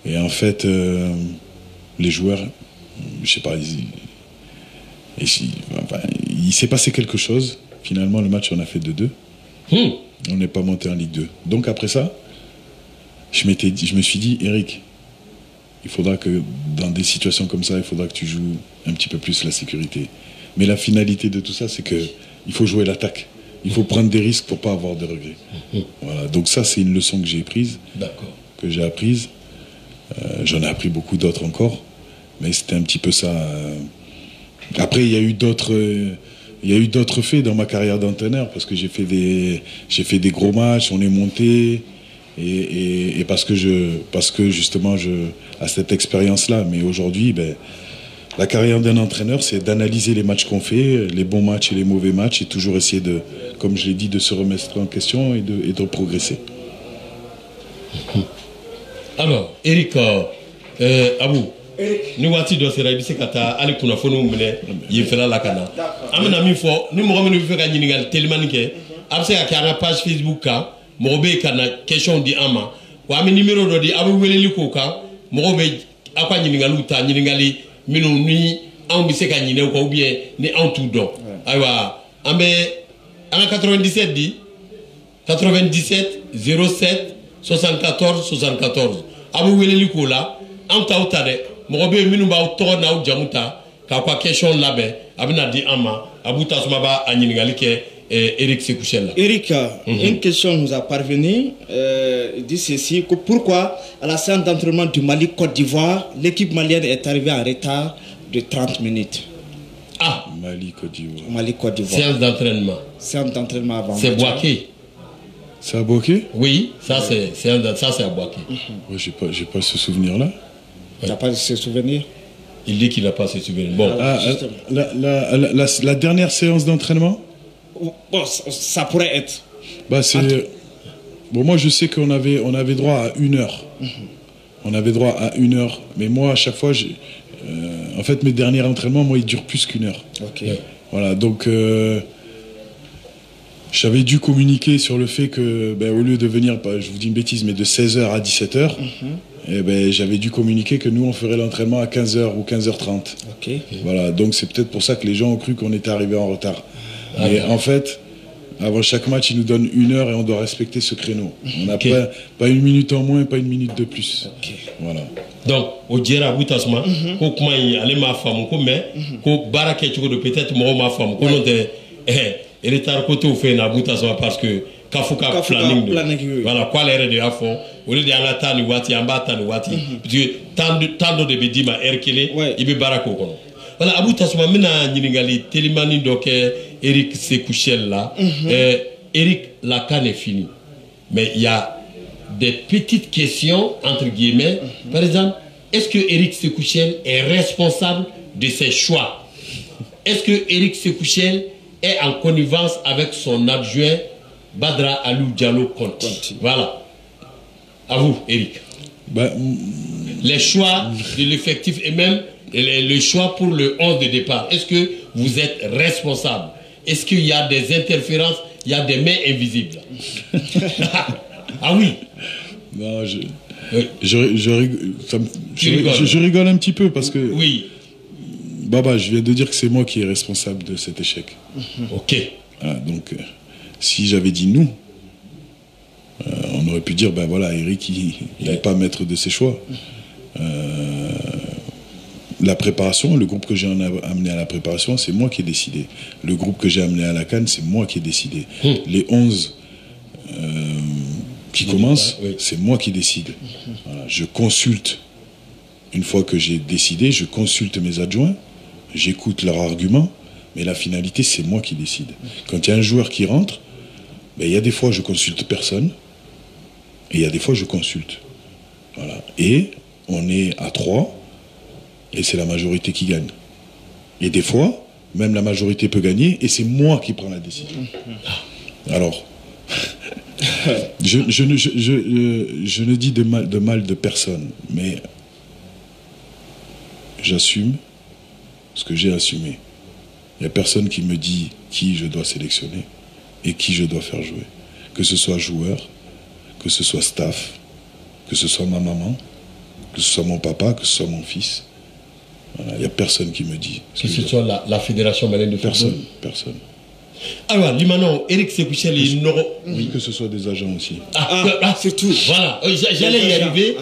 Et en fait, les joueurs, je sais pas, il s'est passé quelque chose. Finalement, le match, on a fait 2-2. On n'est pas monté en Ligue 2. Donc après ça, je me suis dit, Eric, il faudra que dans des situations comme ça, il faudra que tu joues un petit peu plus la sécurité. Mais la finalité de tout ça, c'est qu'il faut jouer l'attaque. Il faut prendre des risques pour pas avoir de regrets. Voilà. Donc ça, c'est une leçon que j'ai prise, que j'ai apprise. J'en ai appris beaucoup d'autres encore, mais c'était un petit peu ça. Après, il y a eu d'autres faits dans ma carrière d'entraîneur, parce que j'ai fait des gros matchs, on est monté, et parce que justement, à cette expérience-là. Mais aujourd'hui, la carrière d'un entraîneur, c'est d'analyser les matchs qu'on fait, les bons matchs et les mauvais matchs, et toujours essayer de, comme je l'ai dit, de se remettre en question et de progresser. Alors, Eric, Abou, ni wati do sera bi se kata ali kuna fonu mene yefela la kana amena mi fo ni mo ngomeni fe ka nyinigal telman ke abse ka kana page Facebook ka mo be kana question di ama wa mi numéro do di abu weleli ko ka mo be akwa nyinigal uta nyinigali minu ni an bi se ka nyine ko ou bien ni an tout don aywa ambe en 97 di 97 07 74 74 abu weleli ko la an taw ta de mo be minu ba to na u jamuta ka kwa question labe abina di ama abu tasuma ba anyingali ke Eric Sekouchel. Eric, une question nous a parvenu. Dit ceci, que pourquoi à la séance d'entraînement du Mali-Côte d'Ivoire, l'équipe malienne est arrivée en retard de 30 minutes. Ah, Mali-Côte d'Ivoire. Mali-Côte d'Ivoire. Séance d'entraînement. Séance d'entraînement avant. C'est Boaké. C'est à Boaké? Oui, ça c'est à Boaké. Ouais, j'ai pas ce souvenir-là. Tu n'as pas ce souvenir? Il dit qu'il n'a pas ce souvenir. Bon. Ah, la dernière séance d'entraînement? Bon, ça pourrait être. Bah, bon, moi je sais qu'on avait droit à 1 heure. On avait droit à 1 heure. Mais moi, à chaque fois, en fait, mes derniers entraînements, moi, ils durent plus qu'1 heure. Ok. Voilà, donc j'avais dû communiquer sur le fait que, ben, au lieu de venir, je vous dis une bêtise, mais de 16h à 17h, et ben, j'avais dû communiquer que nous, on ferait l'entraînement à 15h ou 15h30. Ok. Voilà, donc c'est peut-être pour ça que les gens ont cru qu'on était arrivé en retard. Mais en fait, avant chaque match, ils nous donnent 1 heure et on doit respecter ce créneau. On n'a pas 1 minute en moins, pas 1 minute de plus. Okay. Voilà. Donc, au Djera Boutasma, ko kuma allez ma femme, ko mais, ko barake tu de peut-être moi ma femme, ko non de retard côté au fait na Boutasma parce que kafuka planning. Voilà, quoi l'erreur de afon, au lieu de la tani wati, amba tani wati, parce que tant de bedima erkele, il be barako kono. Voilà, Abou Tassouma, mina Nilingali, Télimani donc Eric Sekouchel là. Eric, la CAN est finie. Mais il y a des petites questions, entre guillemets. Par exemple, est-ce que Eric Sekouchel est responsable de ses choix? Est-ce que Eric Sekouchel est en connivence avec son adjoint Badra Alou Diallo Conti? Voilà. À vous, Eric. Bah, les choix de l'effectif et même le choix pour le 11 de départ, est-ce que vous êtes responsable? Est-ce qu'il y a des interférences? Il y a des mains invisibles? Ah oui. Non, je rigole un petit peu parce que... Oui. Baba, je viens de dire que c'est moi qui est responsable de cet échec. Ok. Voilà, donc, si j'avais dit nous, on aurait pu dire, ben voilà, Eric, il n'est pas maître de ses choix. La préparation, le groupe que j'ai amené à la préparation, c'est moi qui ai décidé. Le groupe que j'ai amené à la CAN, c'est moi qui ai décidé. Les 11 qui commencent, c'est moi qui décide. Voilà, je consulte, une fois que j'ai décidé, je consulte mes adjoints, j'écoute leurs arguments, mais la finalité, c'est moi qui décide. Quand il y a un joueur qui rentre, ben, il y a des fois, je consulte personne, et il y a des fois, je consulte. Voilà. Et on est à 3, et c'est la majorité qui gagne. Et des fois, même la majorité peut gagner, et c'est moi qui prends la décision. Alors, je ne dis de mal de personne, mais j'assume ce que j'ai assumé. Il n'y a personne qui me dit qui je dois sélectionner et qui je dois faire jouer. Que ce soit joueur, que ce soit staff, que ce soit ma maman, que ce soit mon papa, que ce soit mon fils. Voilà, il n'y a personne qui me dit. Que ce soit la Fédération malienne de football. Personne. Alors, Limano, Eric Sekouchel, oui, que ce soit des agents aussi. C'est tout. Voilà, j'allais y arriver.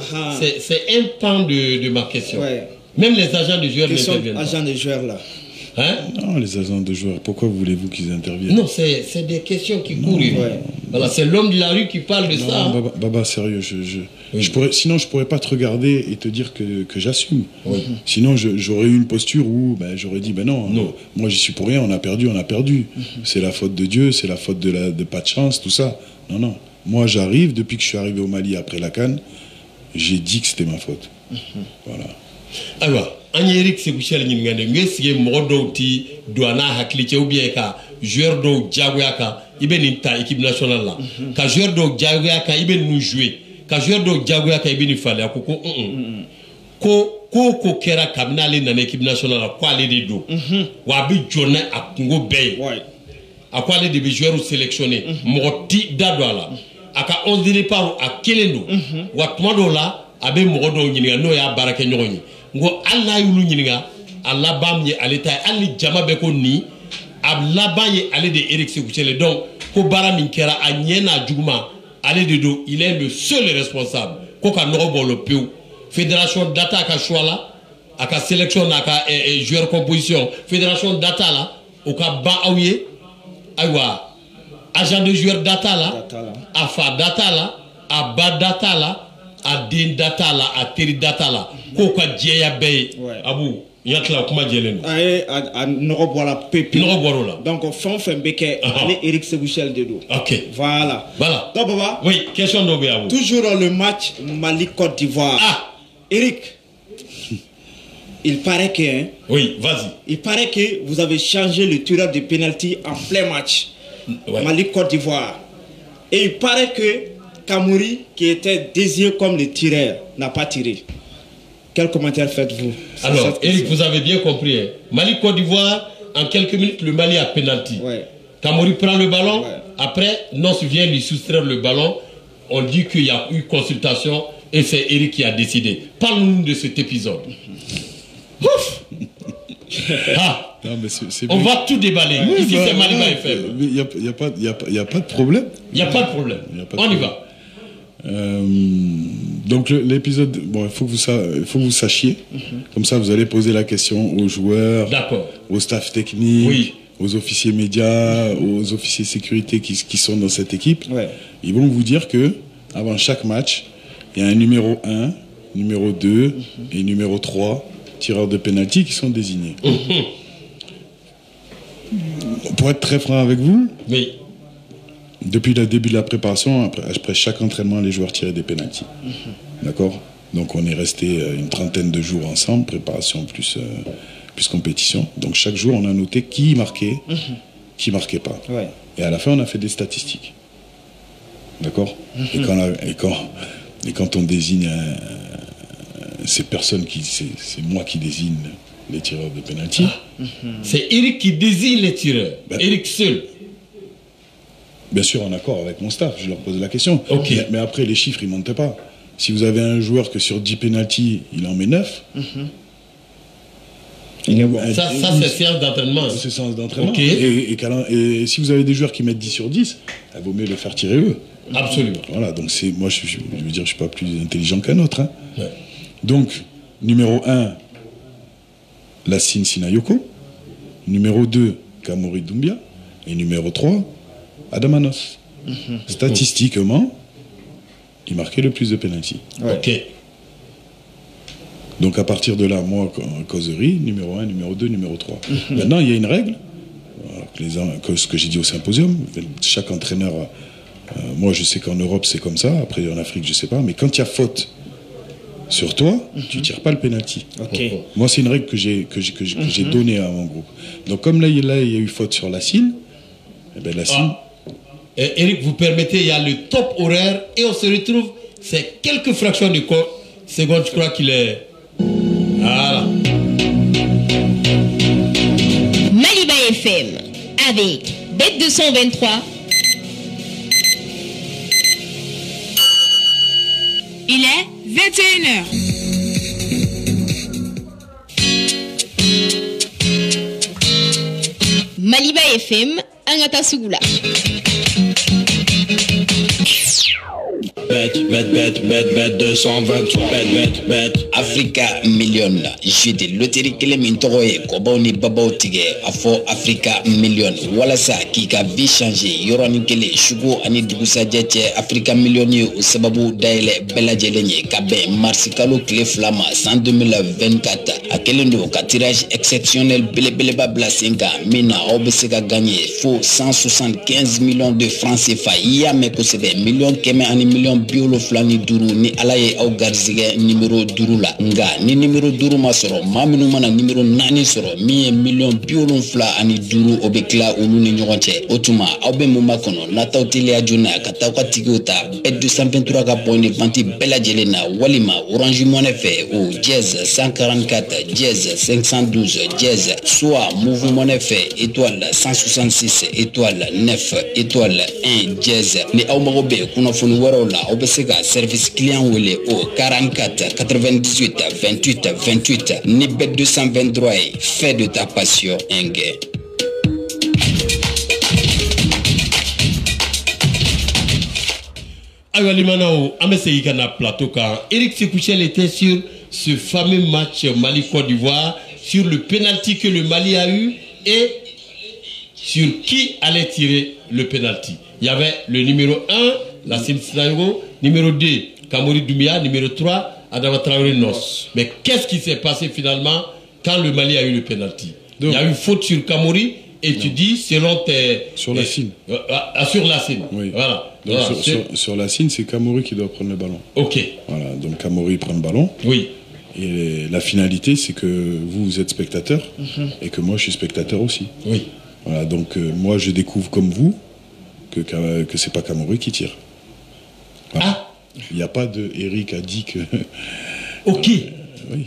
C'est un pan de ma question. Ouais. Même les agents de joueurs n'interviennent pas. Agents de joueurs là. Hein? Non, les agents de joueurs, pourquoi voulez-vous qu'ils interviennent? Non, c'est des questions qui courent. Voilà, c'est l'homme de la rue qui parle de ça. Baba, sérieux, sinon je pourrais pas te regarder et te dire que j'assume. Oui. Sinon j'aurais eu une posture où j'aurais dit non, moi j'y suis pour rien, on a perdu. C'est la faute de Dieu, c'est la faute de pas de chance, tout ça. Non. Moi j'arrive, depuis que je suis arrivé au Mali après la CAN, j'ai dit que c'était ma faute. Voilà. Alors, Eric Sekouchel ngé modo ti douana hakliché ou bien ka joueur do jagoyaka ibe ni ta équipe nationale là ka joueur do jagoyaka ibe nous jouer ka joueur do jagoyaka ibe ni fallait ko kera kabinale na équipe nationale là quoi les do wa bi jona akungo bay akwa les de joueurs sélectionnés moti dadwala aka 11 de départ a kelendo wa tmado là abe modo nyinga no ya barake nyoni ngo alla yulu nyinga alla bam ye aleta alli jama be ko ni ab labanye ale de Eric Sekouchel donc ko bara min kɛra a ɲɛ n'a juguma ale de don, il est le seul responsable ko ka nɔgɔ bɔ le pewu. Fédération data ka choix la a ka sélection n'a ka joueur composition fédération data la o ka ban aw ye ayiwa agent de joueur data la a fa data la a ba data la a den data la a teri data la ko ka jɛya bɛɛ ye abu yatla kuma jɛlen don a nɔgɔ bɔra pepe nɔgɔ bɔra la donc fɛn fɛn bɛ kɛ ale Eric Seguchel de do. OK voilà donc Baba oui question dɔ bɛ abu toujours le match Mali Côte d'Ivoire. Eric, il paraît que... Oui, vas-y. Il paraît que vous avez changé le tireur de penalty en plein match. Mali-Côte d'Ivoire. Et il paraît que Kamouri, qui était désigné comme le tireur, n'a pas tiré. Quel commentaire faites-vous? Alors, Eric, vous avez bien compris. Hein? Mali-Côte d'Ivoire, en quelques minutes, le Mali a penalty. Kamouri prend le ballon. Après, Nos vient lui soustraire le ballon. On dit qu'il y a eu consultation. Et c'est Eric qui a décidé. Parle-nous de cet épisode. Ouf. Non, mais on va tout déballer. Ici, c'est Maliba FM. Il n'y a pas de problème. Il n'y a pas de problème. On y va. Donc l'épisode, bon, il faut que vous sachiez. Comme ça, vous allez poser la question aux joueurs, au staff technique, aux officiers médias, aux officiers sécurité qui sont dans cette équipe. Ils vont vous dire que avant chaque match, il y a un numéro 1, numéro 2 et numéro 3 tireurs de pénalty qui sont désignés. Pour être très franc avec vous, depuis le début de la préparation, après chaque entraînement, les joueurs tiraient des pénaltys. D'accord? Donc on est resté une trentaine de jours ensemble, préparation plus compétition. Donc chaque jour, on a noté qui marquait, qui marquait pas. Et à la fin, on a fait des statistiques. D'accord? Et quand on désigne ces personnes, c'est moi qui désigne les tireurs de pénalty. C'est Eric qui désigne les tireurs. Eric seul. Bien sûr, en accord avec mon staff, je leur pose la question. Mais après, les chiffres, ils ne montent pas. Si vous avez un joueur que sur 10 pénaltys, il en met 9. Ça c'est séance d'entraînement. C'est séance d'entraînement. Et si vous avez des joueurs qui mettent 10 sur 10, il vaut mieux les faire tirer eux. Absolument. Voilà, donc moi je veux dire, je ne suis pas plus intelligent qu'un autre. Hein. Donc, numéro 1, Lassine Sinayoko. Numéro 2, Kamori Doumbia. Et numéro 3, Adamanos. Statistiquement, il marquait le plus de pénalty. Donc à partir de là, moi, causerie, numéro 1, numéro 2, numéro 3. Maintenant, il y a une règle, ce que j'ai dit au symposium, chaque entraîneur... moi, je sais qu'en Europe, c'est comme ça. Après, en Afrique, je ne sais pas. Mais quand il y a faute sur toi, tu ne tires pas le penalty. Moi, c'est une règle que j'ai donnée à mon groupe. Donc, comme là, il y a eu faute sur Lassine, eh ben, Lassine... Eric, vous permettez, il y a le top horaire et on se retrouve, c'est quelques fractions de secondes, je crois qu'il est... Voilà. Maliba FM avec Bet 223. Il est 21h. Maliba FM, Angata Sougoula. Bet 223 bet Africa Million jeu de loterie kelen min tɔgɔ ye kɔbaw ni babaw tigɛ a fɔ Africa Million walasa k'i ka vie changer yɔrɔnin kelen sugu ani dugusajɛ cɛ Africa Million ye o sababu dayɛlɛ bɛɛ lajɛlen ye ka bɛn mars kalo tile 2 ma san 2024 a kelen don ka tirage exceptionnel belebeleba bila sen kan min na aw bɛ se ka gagner fo 175 millions de francs CFA i y'a mɛn kosɛbɛ million kɛmɛ ani million biolo flani duru ni ala ye aw garizigɛ numéro duru la nga ni numéro duru ma sɔrɔ maa minnu mana numéro 4 sɔrɔ min ye million biolo fla ani duru o bɛ tila olu ni ɲɔgɔn cɛ o tuma aw bɛ mun ma kɔnɔ nataw teliya joona ka taa ka tigiw ta bet 223 ka point de vente bɛɛ lajɛlen na walima Orange Money fɛ o dièse 144 dièse 512 dièse soit Move Money fɛ étoile 166 étoile 9 étoile 1 dièse ni aw mago bɛ kunnafoni wɛrɛw la aw bɛ se ka service client wele o 44 98 28 28 ni bet 223 ye fais de ta passion un gain. Alors, Limanao, Amesseïkana plateau, quand Eric Sekouchel était sur ce fameux match Mali-Côte d'Ivoire, sur le penalty que le Mali a eu et sur qui allait tirer le penalty. Il y avait le numéro 1, Lassine Sinayo, numéro 2, Kamori Doumbia, numéro 3, Adama Traoré Nos. Mais qu'est-ce qui s'est passé finalement quand le Mali a eu le penalty? Il y a eu faute sur Kamori et tu dis selon tes... Sur Lassine. Sur Lassine. Oui. Voilà. Donc Voilà, sur Lassine, c'est Kamori qui doit prendre le ballon. Ok. Voilà, donc Kamori prend le ballon. Oui. Et la finalité, c'est que vous êtes spectateur et que moi, je suis spectateur aussi. Oui. Voilà, donc moi, je découvre comme vous que c'est pas Kamori qui tire. Voilà. Ah. Il n'y a pas de... Eric a dit que... Ok. Oui.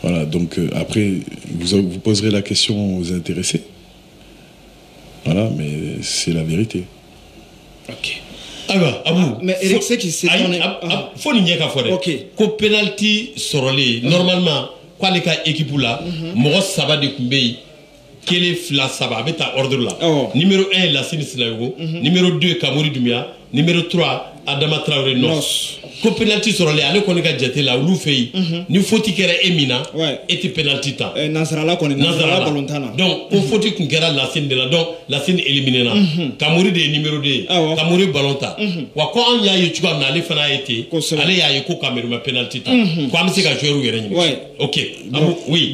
Voilà, donc après, vous poserez la question aux intéressés. Voilà, mais c'est la vérité. Ok. Alors, Abou. Mais Eric, c'est qui s'est donné. Faut n'y a qu'à faire. Ok. Ko penalty sorole normalement quoi les cas équipe là, moi ça va de Kumbei. Quel est la saba avec ta ordre là. Numéro 1 Lassine Sinayo, numéro 2 Kamori Doumbia, numéro 3 Adama Traoré Nos. Ko penalty sorole ale ko ne ka jate la olu fei. Ni foti kera Emina et penalty ta. Nasrala ko Nasrala balontana. Donc ko foti kun kera Lassine de la donc Lassine éliminé na. Kamori de numéro 2. Kamori balonta. Wa ko an ya yi tuka na ale fana été. Ale ya yi ko Cameroun penalty ta. Ko am se ka jouer yere ni. OK. Oui.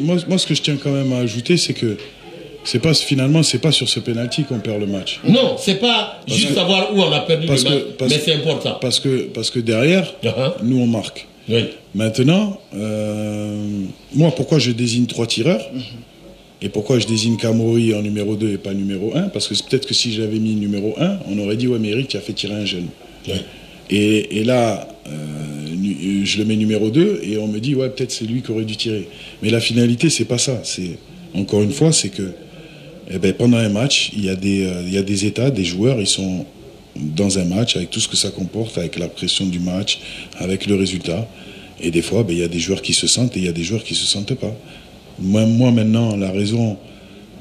Moi, ce que je tiens quand même à ajouter, c'est que c'est pas sur ce penalty qu'on perd le match. Non, c'est pas juste savoir où on a perdu le match, mais c'est important. Parce que derrière, nous on marque. Oui. Maintenant, moi, pourquoi je désigne 3 tireurs et pourquoi je désigne Kamori en numéro 2 et pas numéro 1? Parce que peut-être que si j'avais mis numéro 1, on aurait dit ouais, mais Eric, tu as fait tirer un jeune. Oui. Et là, je le mets numéro 2 et on me dit ouais, peut-être c'est lui qui aurait dû tirer. Mais la finalité, c'est pas ça. C'est encore une fois, c'est que pendant un match, il y a des états, des joueurs, ils sont dans un match avec tout ce que ça comporte, avec la pression du match, avec le résultat. Et des fois, il y a des joueurs qui se sentent et il y a des joueurs qui se sentent pas. Moi maintenant, la raison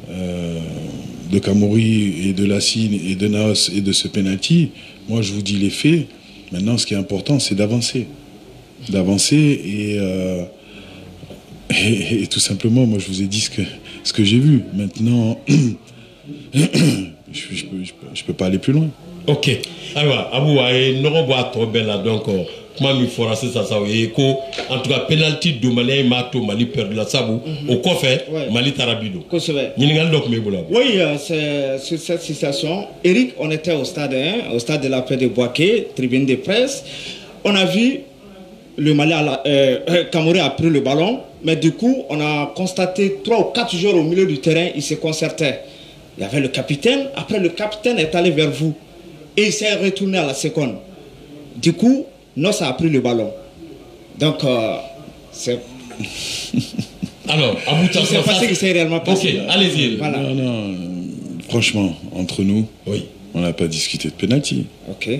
de Kamori et de Lassine et de Naos et de ce penalty, moi je vous dis les faits. Maintenant, ce qui est important, c'est d'avancer. Et tout simplement, moi je vous ai dit ce que j'ai vu. Maintenant, je peux pas aller plus loin. Ok. Alors, Abou, donc, comment il faut c'est ça, en tout cas, penalty de Mali, Mato, Mali perd la Sabou, au Kofé, Mali Tarabido. Oui, c'est sur cette situation. Eric, on était au stade 1, au stade de la paix de Boaké, tribune de presse. On a vu le Mali, Kamori a pris le ballon, mais du coup, on a constaté 3 ou 4 joueurs au milieu du terrain, ils se concertaient. Il y avait le capitaine, après le capitaine est allé vers vous. Et il s'est retourné à la seconde. Du coup, Nos a pris le ballon. Donc, c'est... Alors, Abou, je ne sais pas ce qui s'est réellement passé. Ok, allez-y. Voilà. Non, franchement, entre nous, oui. On n'a pas discuté de penalty. Ok.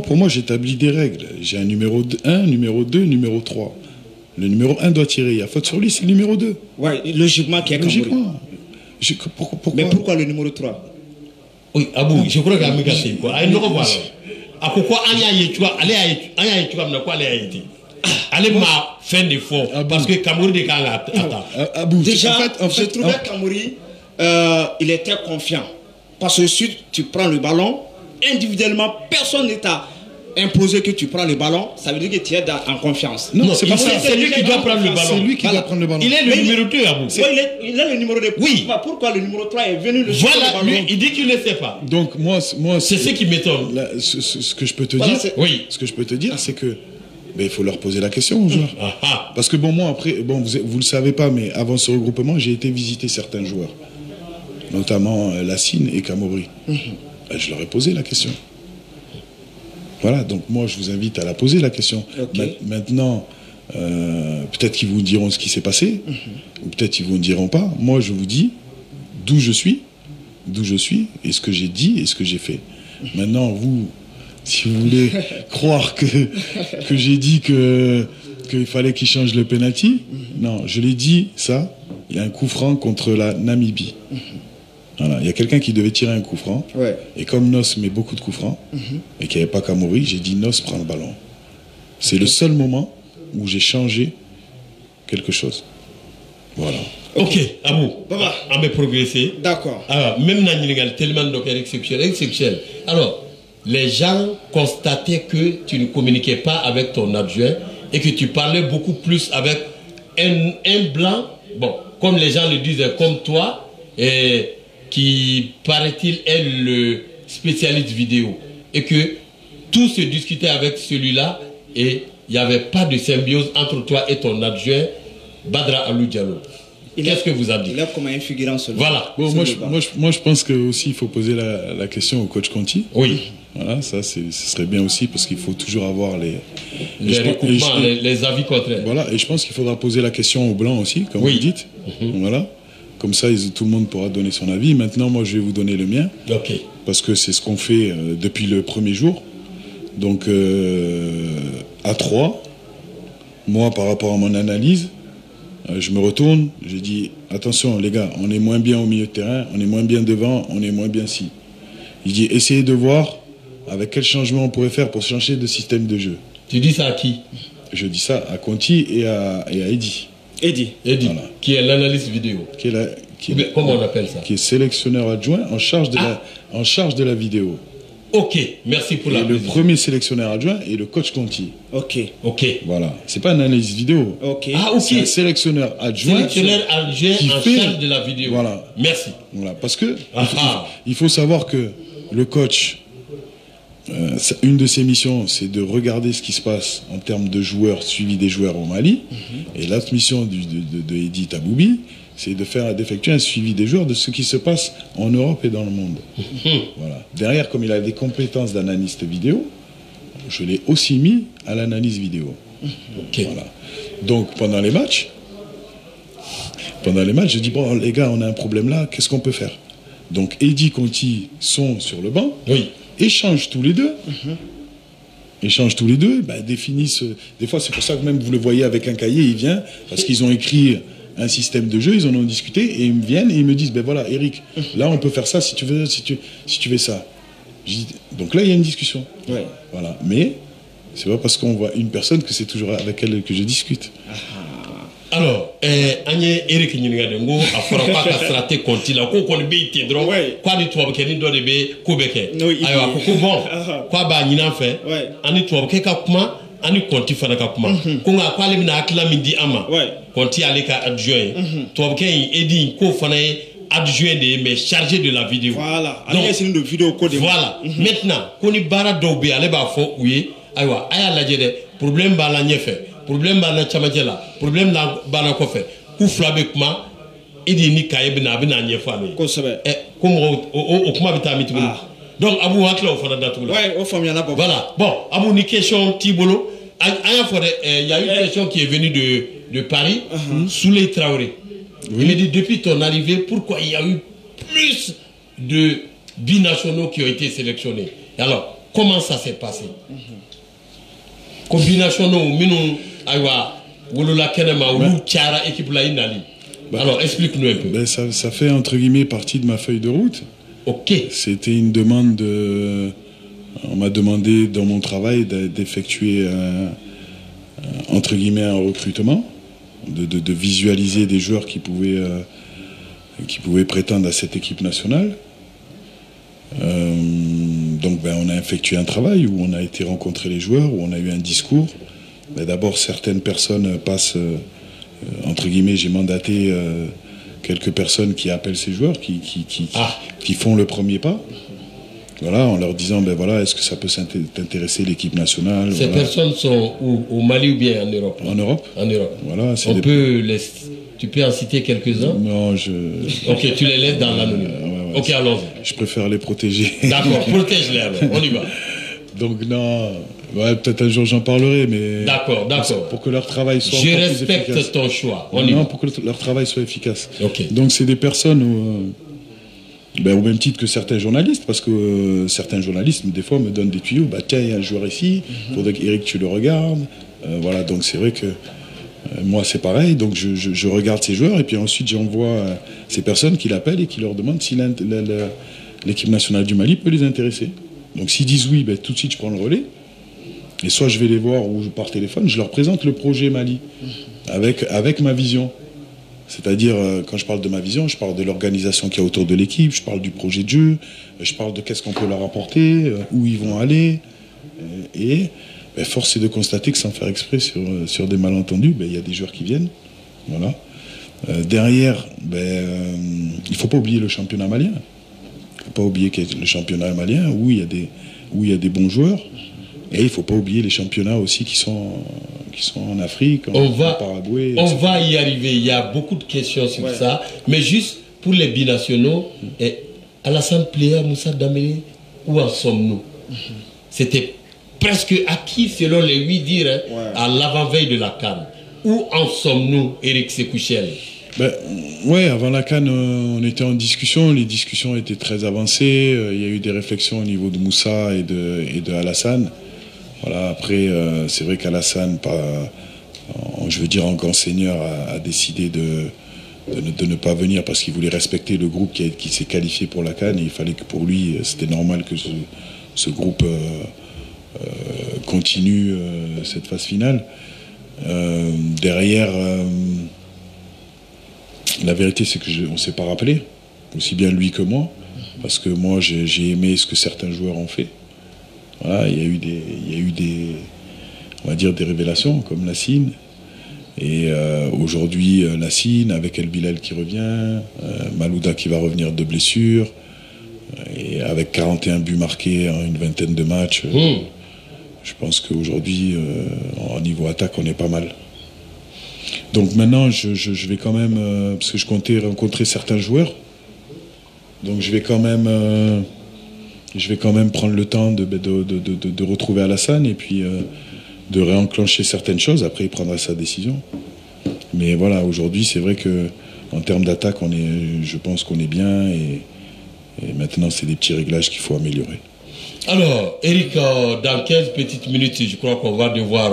Pour moi, j'établis des règles. J'ai un numéro 1, numéro 2, numéro 3. Le numéro 1 doit tirer. Il y a faute sur lui, c'est le numéro 2. Oui, logiquement, qui est logiquement. Pourquoi? Mais pourquoi le numéro 3? Oui, Abou, je crois qu'il y a un méga c'est quoi. À pourquoi allez ma fin de fort parce que Kamori de Kanga attends. Déjà, en fait, je trouvais Kamori il était confiant parce que si tu prends le ballon individuellement, personne ne t'a imposé que tu prends le ballon, ça veut dire que tu es en confiance. Non, c'est pas ça, c'est lui qui doit prendre le ballon. C'est lui qui doit prendre le ballon. Il est le numéro 2 Abou. Il est le numéro 2. Oui. Pourquoi le numéro 3 est venu le voilà, lui, il dit qu'il ne sait pas. Donc moi c'est ce qui m'étonne. Ce que je peux te dire, ce que je peux te dire, c'est que il faut leur poser la question aux joueurs. Parce que moi après, vous le savez pas, mais avant ce regroupement, j'ai été visiter certains joueurs, notamment Lassine et Kamori. Je leur ai posé la question. Voilà, donc moi je vous invite à la poser la question. Okay. Maintenant, peut-être qu'ils vous diront ce qui s'est passé, ou peut-être qu'ils vous ne diront pas. Moi je vous dis d'où je suis, et ce que j'ai dit et ce que j'ai fait. Maintenant, vous, si vous voulez croire que j'ai dit qu'il fallait qu'il change le penalty, non, je l'ai dit, ça, il y a un coup franc contre la Namibie. Voilà. Il y a quelqu'un qui devait tirer un coup franc. Ouais. Et comme Nos met beaucoup de coups francs, et qu'il n'y avait pas Kamori, j'ai dit Nos prend le ballon. C'est le seul moment où j'ai changé quelque chose. Voilà. Ok, Abou, on va progresser. D'accord. Alors, même dans le tellement exceptionnel. Alors, les gens constataient que tu ne communiquais pas avec ton adjoint et que tu parlais beaucoup plus avec un blanc, bon, comme les gens le disent, comme toi, et qui, paraît-il, est le spécialiste vidéo. Et que tout se discutait avec celui-là et il n'y avait pas de symbiose entre toi et ton adjoint, Badra Alou Diallo. Qu'est-ce que vous avez dit? Il a comme un figurant seul. Voilà. Bon, moi, je pense que aussi il faut poser la question au coach Conti. Oui. Voilà, ça, ce serait bien aussi parce qu'il faut toujours avoir les recoupements, les avis contraires. Voilà, et je pense qu'il faudra poser la question aux Blancs aussi, comme vous dites. Voilà. Comme ça, tout le monde pourra donner son avis. Maintenant, moi, je vais vous donner le mien. Ok. Parce que c'est ce qu'on fait depuis le premier jour. Donc, à 3, moi, par rapport à mon analyse, je me retourne, je dis attention les gars, on est moins bien au milieu de terrain, on est moins bien devant, on est moins bien ci. Il dit essayez de voir avec quel changement on pourrait faire pour changer de système de jeu. Tu dis ça à qui? Je dis ça à Conti et à Eddy. Eddy, voilà. Qui est l'analyste vidéo. Comment on appelle ça? Qui est sélectionneur adjoint en charge de la vidéo. Ok, merci pour la le premier sélectionneur adjoint est le coach Conti. Ok. Voilà. C'est pas un analyse vidéo. Ok. Ah, ok. C'est un sélectionneur adjoint. Sélectionneur adjoint en charge de la vidéo. Voilà. Merci. Voilà. Parce que il faut savoir que le coach, une de ses missions, c'est de regarder ce qui se passe en termes de joueurs, suivi des joueurs au Mali. Et l'autre mission de Eddy Taboubi, c'est d'effectuer un suivi des joueurs de ce qui se passe en Europe et dans le monde. Voilà. Derrière, comme il a des compétences d'analyste vidéo, je l'ai aussi mis à l'analyse vidéo. Voilà. Donc, pendant les matchs, je dis, bon, les gars, on a un problème là, qu'est-ce qu'on peut faire? Donc, Eddy, Conti sont sur le banc, échangent tous les deux, définissent... Des fois, c'est pour ça que même vous le voyez avec un cahier, il vient, parce qu'ils ont écrit un système de jeu, ils en ont discuté, et ils me viennent et ils me disent, ben voilà, Eric, là, on peut faire ça si tu veux ça. Donc là, il y a une discussion. Ouais. Voilà. Mais c'est pas parce qu'on voit une personne que c'est toujours avec elle que je discute. Alors, Agnès Eric Nyingadengo a fait un straté Conti là, qu'on connaît bien Tedro, quoi du toi qui est dans le bé Québécois. Aïwa, pourquoi bon, quoi bah n'y n'a fait, ani toi qui est comment, ani Conti fait la comment, qu'on a quoi les mina atla midi ama, Conti allait qu'à adjoint, toi qui est Eddy qu'on fait adjoint de mais chargé de la vidéo. Voilà. Donc c'est une vidéo code. Voilà. Maintenant, qu'on y bara d'obé allez bah faut oui, aïwa, aïa la jede problème bah la fait. Problème bana chamadjela problème la bana ko fe ku flabe kuma idi ni kaye bina bina nyefane ko sebe comme o kuma bitami donc abou hakla o fana datu la ouais au fam yana pas voilà bon abou ni question tibolo aya fore il y a une question qui est venue de Paris Souley Traoré. Il me dit depuis ton arrivée pourquoi il y a eu plus de binationaux qui ont été sélectionnés. Alors comment ça s'est passé? Combination alors explique-nous un peu. Ça fait entre guillemets partie de ma feuille de route. Ok. C'était une demande on m'a demandé dans mon travail d'effectuer entre guillemets un recrutement, de visualiser des joueurs qui pouvaient prétendre à cette équipe nationale. Donc on a effectué un travail où on a été rencontrer les joueurs, où on a eu un discours. D'abord, certaines personnes passent, entre guillemets, j'ai mandaté quelques personnes qui appellent ces joueurs, qui font le premier pas. Voilà, en leur disant, est-ce que ça peut t'intéresser l'équipe nationale? Ces personnes sont au Mali ou bien en Europe? En Europe. En Europe. Voilà, tu peux en citer quelques-uns? Non, Ok, tu les laisses dans l'anonymat. Ok, allons-y. Je préfère les protéger. D'accord, protège-les alors, on y va. Donc non, peut-être un jour j'en parlerai, mais... D'accord. Pour que leur travail soit plus efficace. Je respecte ton choix, on y va. Pour que leur travail soit efficace. Ok. Donc c'est des personnes au même titre que certains journalistes, parce que certains journalistes, des fois, me donnent des tuyaux. Tiens, il y a un joueur ici, il faudrait qu'Eric, tu le regardes. Voilà, donc c'est vrai que Moi, c'est pareil, donc je regarde ces joueurs et puis ensuite j'envoie ces personnes qui l'appellent et qui leur demandent si l'équipe nationale du Mali peut les intéresser. Donc s'ils disent oui, ben, tout de suite je prends le relais. Et soit je vais les voir ou par téléphone, je leur présente le projet Mali avec ma vision. C'est-à-dire, quand je parle de ma vision, je parle de l'organisation qu'il y a autour de l'équipe, je parle du projet de jeu, je parle de qu'est-ce qu'on peut leur apporter, où ils vont aller. Et ben, force est de constater que sans faire exprès sur des malentendus, ben, il y a des joueurs qui viennent. Voilà. Derrière, ben, il ne faut pas oublier le championnat malien. Il ne faut pas oublier qu'il y a le championnat malien où il y a des bons joueurs. Et il ne faut pas oublier les championnats aussi qui sont en Afrique, en Paraguay. On va y arriver. Il y a beaucoup de questions sur ça. Mais juste pour les binationaux, Alassane Pléa, Moussa Dembélé, où en sommes-nous? C'était presque acquis, selon les 8 dires, à l'avant-veille de la CAN. Où en sommes-nous, Eric Sékouchel? Oui, avant la CAN, on était en discussion. Les discussions étaient très avancées. Il y a eu des réflexions au niveau de Moussa et de Alassane. Voilà, après, c'est vrai qu'Alassane, je veux dire en grand seigneur, a décidé de ne pas venir parce qu'il voulait respecter le groupe qui s'est qualifié pour la CAN. Et il fallait que pour lui, c'était normal que ce groupe continue cette phase finale. Derrière, la vérité, c'est qu'on ne s'est pas rappelé, aussi bien lui que moi, parce que moi, j'ai aimé ce que certains joueurs ont fait. Voilà, il y a eu on va dire des révélations comme Nassine. Et aujourd'hui, Nassine avec El Bilal qui revient, Malouda qui va revenir de blessure, et avec 41 buts marqués en une vingtaine de matchs. Je pense qu'aujourd'hui, au niveau attaque, on est pas mal. Donc maintenant, je vais quand même, parce que je comptais rencontrer certains joueurs, donc je vais quand même prendre le temps de retrouver Alassane et puis de réenclencher certaines choses. Après, il prendra sa décision. Mais voilà, aujourd'hui, c'est vrai que en termes d'attaque, je pense qu'on est bien et maintenant, c'est des petits réglages qu'il faut améliorer. Alors, Eric, dans 15 petites minutes, je crois qu'on va devoir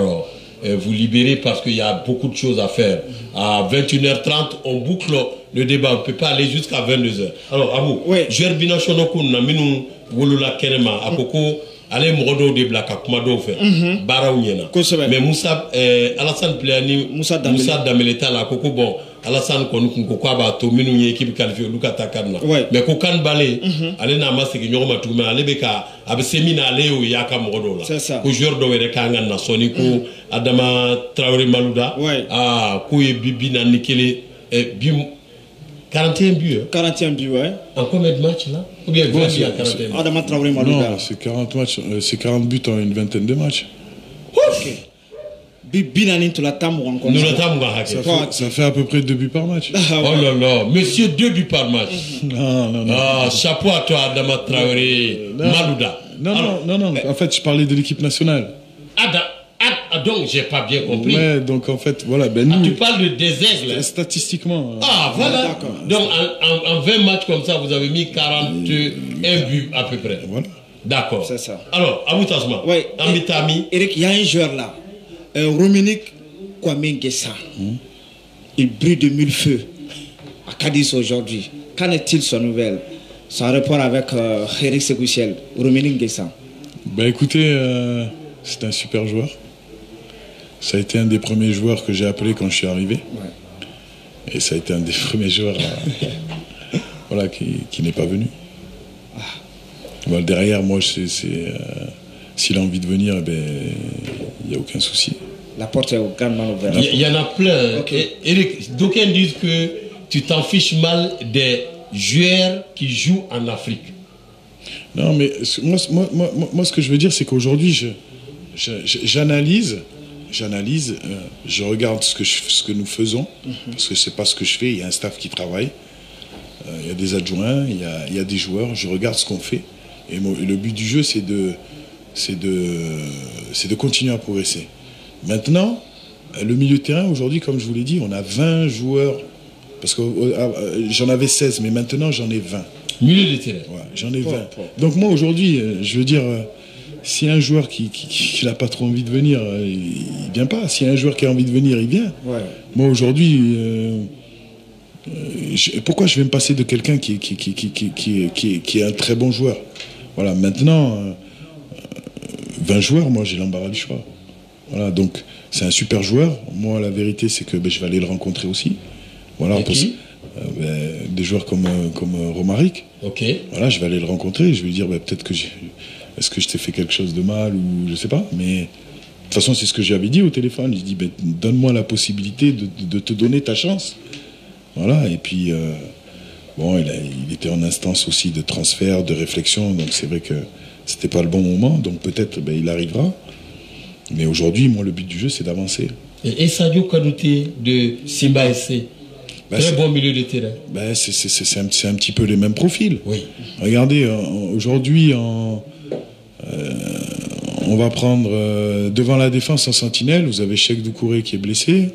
vous libérer parce qu'il y a beaucoup de choses à faire. À 21h30, on boucle le débat. On ne peut pas aller jusqu'à 22h. Alors, Abou, joueur binational qu'on minu wolola kenema akoko ale mogodo de blaka kuma do fe bara unyena mais Moussa Alassane Pléani Moussa Dembélé la akoko bon Alassane konu ko kwa ba to minu ye équipe qualifiée luka takarna mais ko kan balé ale na masiki nyoma tuma ale be ka abe semina ale o yaka mogodo la ko joueur do were ka ngana soni ko Adama Traoré Malouda ko e bibi na nikele bi 41 buts. 41 buts, ouais. En combien de matchs là? Ou bien 20 buts à 41 buts? Adama Traoré Malouda. Non, c'est 40 matchs, c'est 40 buts en une vingtaine de matchs. Ok. Ça fait à peu près 2 buts par match. Oh là là, monsieur, 2 buts par match. Non. Ah, chapeau à toi, Adama Traoré Malouda. Non. En fait, je parlais de l'équipe nationale. Donc, j'ai pas bien compris. Ouais, donc en fait, voilà. Nous, tu parles des aigles. Statistiquement. Ah, voilà. Donc, en 20 matchs comme ça, vous avez mis 41 buts à peu près. Voilà. D'accord. C'est ça. Alors, Abou Tasma, Ambitami. Eric, il y a un joueur là. Rominique Kwame Ngessa. Il brille de mille feux à Cadiz aujourd'hui. Qu'en est-il son nouvelle? Son rapport avec Eric Sékouchel, Rominique Ngessa. Écoutez, c'est un super joueur. Ça a été un des premiers joueurs que j'ai appelé quand je suis arrivé. Et ça a été un des premiers joueurs voilà, qui n'est pas venu. Voilà, derrière, moi, s'il a envie de venir, il n'y a aucun souci. La porte est grandement ouverte. Il y en a plein. Eric, d'aucuns disent que tu t'en fiches mal des joueurs qui jouent en Afrique. Non, mais moi ce que je veux dire, c'est qu'aujourd'hui, j'analyse, je regarde ce que nous faisons, parce que c'est pas ce que je fais. Il y a un staff qui travaille, il y a des adjoints, il y a des joueurs. Je regarde ce qu'on fait, et le but du jeu, c'est de continuer à progresser. Maintenant, le milieu de terrain aujourd'hui, comme je vous l'ai dit, on a 20 joueurs, parce que j'en avais 16, mais maintenant j'en ai 20. Milieu de terrain. Ouais, j'en ai 20. Donc moi aujourd'hui, je veux dire, si un joueur qui n'a pas trop envie de venir, il vient pas. Si un joueur qui a envie de venir, il vient. Ouais. Moi aujourd'hui, pourquoi je vais me passer de quelqu'un qui est un très bon joueur? Voilà, maintenant, 20 joueurs, moi j'ai l'embarras du choix. Voilà, donc c'est un super joueur. Moi la vérité c'est que je vais aller le rencontrer aussi. Voilà, des joueurs comme Romaric. Ok. Voilà, je vais aller le rencontrer. Je vais lui dire peut-être que est-ce que je t'ai fait quelque chose de mal ou je sais pas. Mais de toute façon c'est ce que j'avais dit au téléphone. Je dis donne-moi la possibilité de te donner ta chance. Voilà, et puis bon, il était en instance aussi de transfert, de réflexion, donc c'est vrai que c'était pas le bon moment, donc peut-être il arrivera. Mais aujourd'hui, moi, le but du jeu, c'est d'avancer. Et Sadio Kanouté de Simba SC, très bon milieu de terrain. C'est un petit peu les mêmes profils. Oui. Regardez, aujourd'hui, on va prendre devant la défense en sentinelle, vous avez Cheikh Doucouré qui est blessé.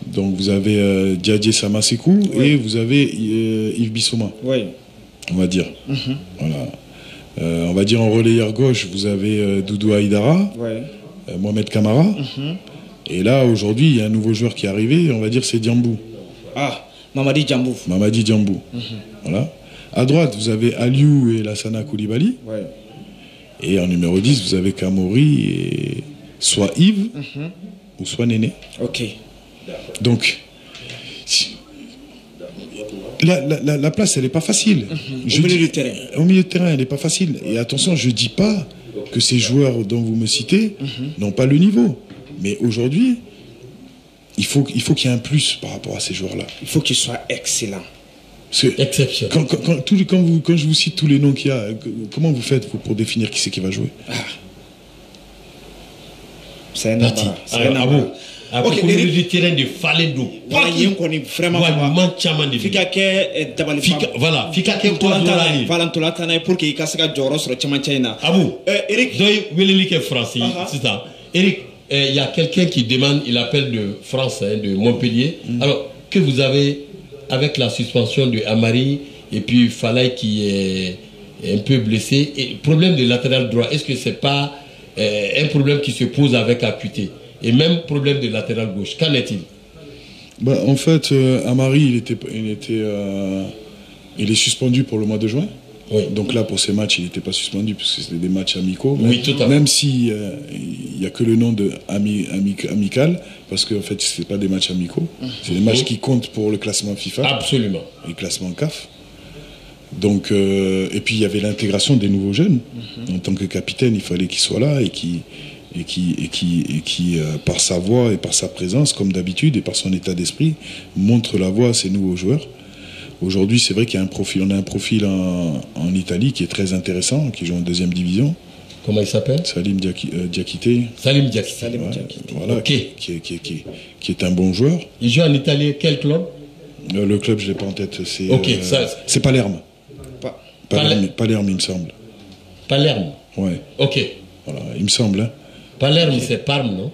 Donc vous avez Diadier Samasekou et vous avez Yves Bissouma. Oui. On va dire. Voilà. On va dire en relayeur gauche, vous avez Doudou Haïdara, Mohamed Kamara. Et là, aujourd'hui, il y a un nouveau joueur qui est arrivé, on va dire c'est Diambou. Ah, Mamadi Diambou. Mamadi Diambou. Voilà. À droite, vous avez Aliou et Lassana Koulibaly. Ouais. Et en numéro 10, vous avez Kamori et soit Yves ou soit Néné. Ok. Donc, la place, elle n'est pas facile. Au milieu du terrain. Au milieu de terrain, elle n'est pas facile. Et attention, je ne dis pas que ces joueurs dont vous me citez n'ont pas le niveau. Mais aujourd'hui, il faut qu'il y ait un plus par rapport à ces joueurs-là. Il faut qu'ils soient excellents. Exceptionnel. Quand je vous cite tous les noms qu'il y a, comment vous faites pour définir qui c'est qui va jouer? C'est un embarras. Ok, milieu du terrain de Falendo. Vraiment. Voilà, Fikake Kouadorani. Pour qu'il y ait Joro sur Chamachaina. Abou, Eric, Doy français, c'est ça. Eric, il y a quelqu'un qui demande, il appelle de France, de Montpellier. Alors, que vous avez avec la suspension de Amari et puis Falay qui est un peu blessé, et problème de latéral droit, est-ce que c'est pas un problème qui se pose avec acuité? Et même problème de latéral gauche, qu'en est-il? En fait, Amari, il est suspendu pour le mois de juin. Oui. Donc là, pour ces matchs, il n'était pas suspendu puisque c'était des matchs amicaux. Oui, tout à fait. Même si il n'y a que le nom de amical, parce qu'en fait, ce n'est pas des matchs amicaux. C'est des matchs qui comptent pour le classement FIFA. Absolument. Et le classement CAF. Donc, et puis il y avait l'intégration des nouveaux jeunes. En tant que capitaine, il fallait qu'il soit là et qui par sa voix et par sa présence, comme d'habitude, et par son état d'esprit, montre la voie à ces nouveaux joueurs. Aujourd'hui, c'est vrai qu'il y a un profil, on a un profil en Italie qui est très intéressant, qui joue en 2e division. Comment il s'appelle? Salim Diakité. Salim Diakité. Voilà, okay. qui est un bon joueur. Il joue en Italie, quel club? Le club, je ne l'ai pas en tête. C'est Palerme. Palerme, il me semble. Palerme. Ouais. Ok. Voilà, il me semble. Hein. Palerme, c'est Parme, non?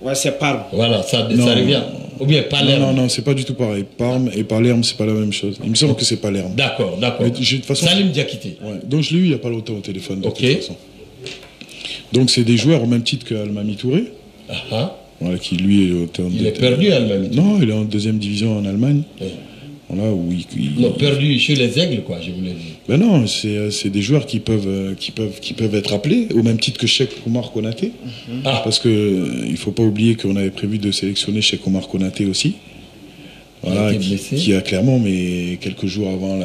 Ouais, c'est Parme. Voilà, ça revient. Ou bien Palerme. Non, c'est pas du tout pareil. Parme et Palerme, c'est pas la même chose. Il me semble que c'est Palerme. D'accord. Salim Diakité. Ouais. Donc je l'ai eu il n'y a pas longtemps au téléphone. De toute façon. Donc c'est des joueurs au même titre qu'Almami Touré. Voilà, qui lui est il est perdu, Almami Touré. Non, il est en 2e division en Allemagne. Voilà, où non, perdu chez les Aigles, quoi, je voulais dire. Ben non, c'est des joueurs qui peuvent être appelés, au même titre que Cheikh Oumar Konaté. Parce qu'il ne faut pas oublier qu'on avait prévu de sélectionner Cheikh Oumar Konaté aussi. Voilà, qui a clairement, mais quelques jours avant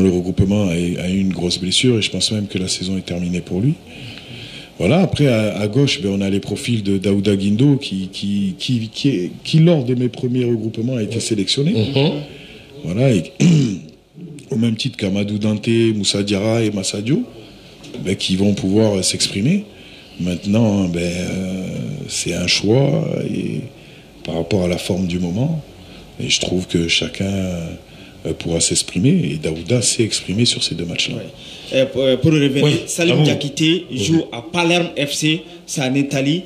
le regroupement, a eu une grosse blessure, et je pense même que la saison est terminée pour lui. Voilà, après à gauche, on a les profils de Daouda Guindo qui lors de mes premiers regroupements a été sélectionné. Voilà, et au même titre qu'Amadou Dante, Moussa Diarra et Massadio, qui vont pouvoir s'exprimer. Maintenant, c'est un choix et par rapport à la forme du moment. Et je trouve que chacun pourra s'exprimer, et Daouda s'est exprimé sur ces 2 matchs-là. Pour revenir, Salim Diakité joue à Palerme FC, c'est en Italie.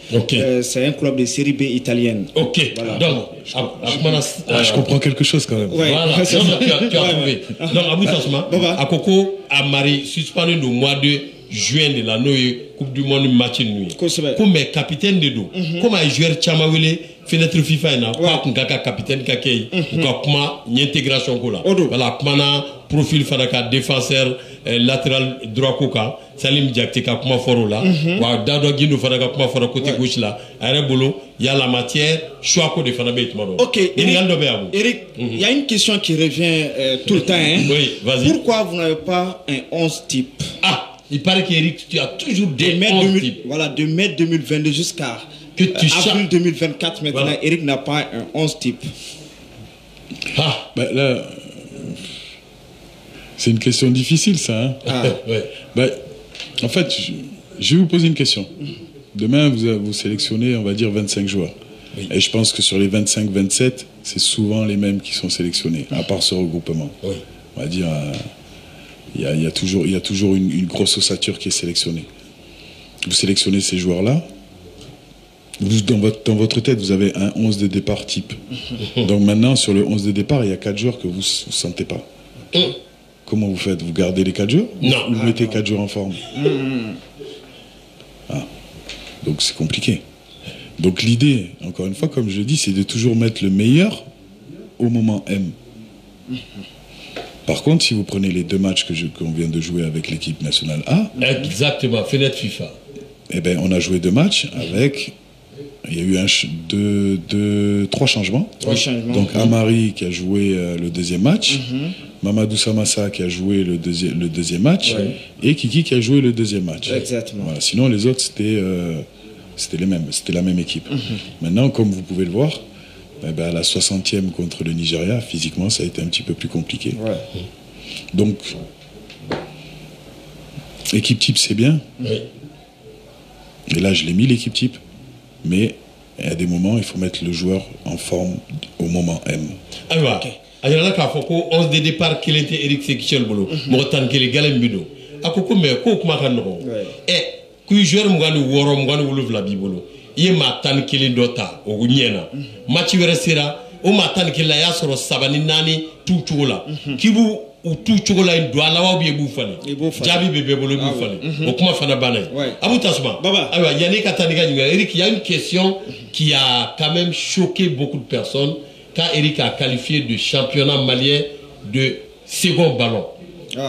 C'est un club de série B italienne. Ok, voilà. Donc, je comprends quelque chose quand même. Voilà, tu as trouvé. Donc, Abou Sasma, Akoko a marié suspendu le mois de juin de la n'o ye coupe du monde match ninnu ye ko mais capitaine de don komi a ye joueur caman wele fenêtre FIFA in na ko a kun ka ka capitaine ka kɛ yen u ka kuma intégration ko la voilà a kumana profil fana ka défenseur latéral droit ko kan Salim Diakité ka kuma fɔr'o la wa Dado Guindo fana ka kuma fɔra côté gauche la a yɛrɛ bolo il y a la matière choix ko de fana bɛ yen tuma dɔ ok Eric il y a une question qui revient tout le temps hein? Oui, vas-y. Pourquoi vous n'avez pas un 11 type? Il paraît qu'Eric, tu as toujours des 11 types. Voilà, de mai 2022 jusqu'à avril 2024, maintenant, voilà. Eric n'a pas un 11 type. Ben là, c'est une question difficile, ça. Hein? Ouais. Ben, en fait, je vais vous poser une question. Demain, vous sélectionnez, on va dire, 25 joueurs. Oui. Et je pense que sur les 25-27, c'est souvent les mêmes qui sont sélectionnés, à part ce regroupement. Oui. On va dire... Il y a toujours une grosse ossature qui est sélectionnée. Vous sélectionnez ces joueurs-là. Dans votre tête, vous avez un 11 de départ type. Donc maintenant, sur le 11 de départ, il y a 4 joueurs que vous ne sentez pas. Comment vous faites? Vous gardez les 4 joueurs? Non. Vous mettez 4 joueurs en forme. Donc c'est compliqué. Donc l'idée, encore une fois, comme je le dis, c'est de toujours mettre le meilleur au moment M. Par contre, si vous prenez les 2 matchs qu'on vient de jouer avec l'équipe nationale A... Exactement, fenêtre FIFA. Eh bien, on a joué 2 matchs avec... Il y a eu 3 changements. 3 changements. Donc, Amari qui a joué le 2e match, Mamadou Samassa qui a joué le deuxième match, et Kiki qui a joué le 2e match. Exactement. Voilà. Sinon, les autres, c'était les mêmes. C'était la même équipe. Maintenant, comme vous pouvez le voir... Eh ben, à la 60e contre le Nigeria, physiquement, ça a été un petit peu plus compliqué. Ouais. Donc, équipe type, c'est bien. Oui. Et là, je l'ai mis, l'équipe type. Mais à des moments, il faut mettre le joueur en forme au moment M. Alors, il y a un 11 de départ qui était Eric Sekichel Bolo. Motan qui est Galem Bido. A Koko, mais Koko Makano. Et, qui joueur Mugano Woro, Mugano Wolof la Bibolo. Il y a matan kelen dota o nyena match wera sera o matan kelen ya soro sabani nani tu chola kibu tu chola do ala wa bi bu fane jabi bebe bolo bu fane o kuma fana bana abu tasma aywa yani katani ga Eric, il y a une question qui a quand même choqué beaucoup de personnes quand Eric a qualifié de championnat malien de second ballon.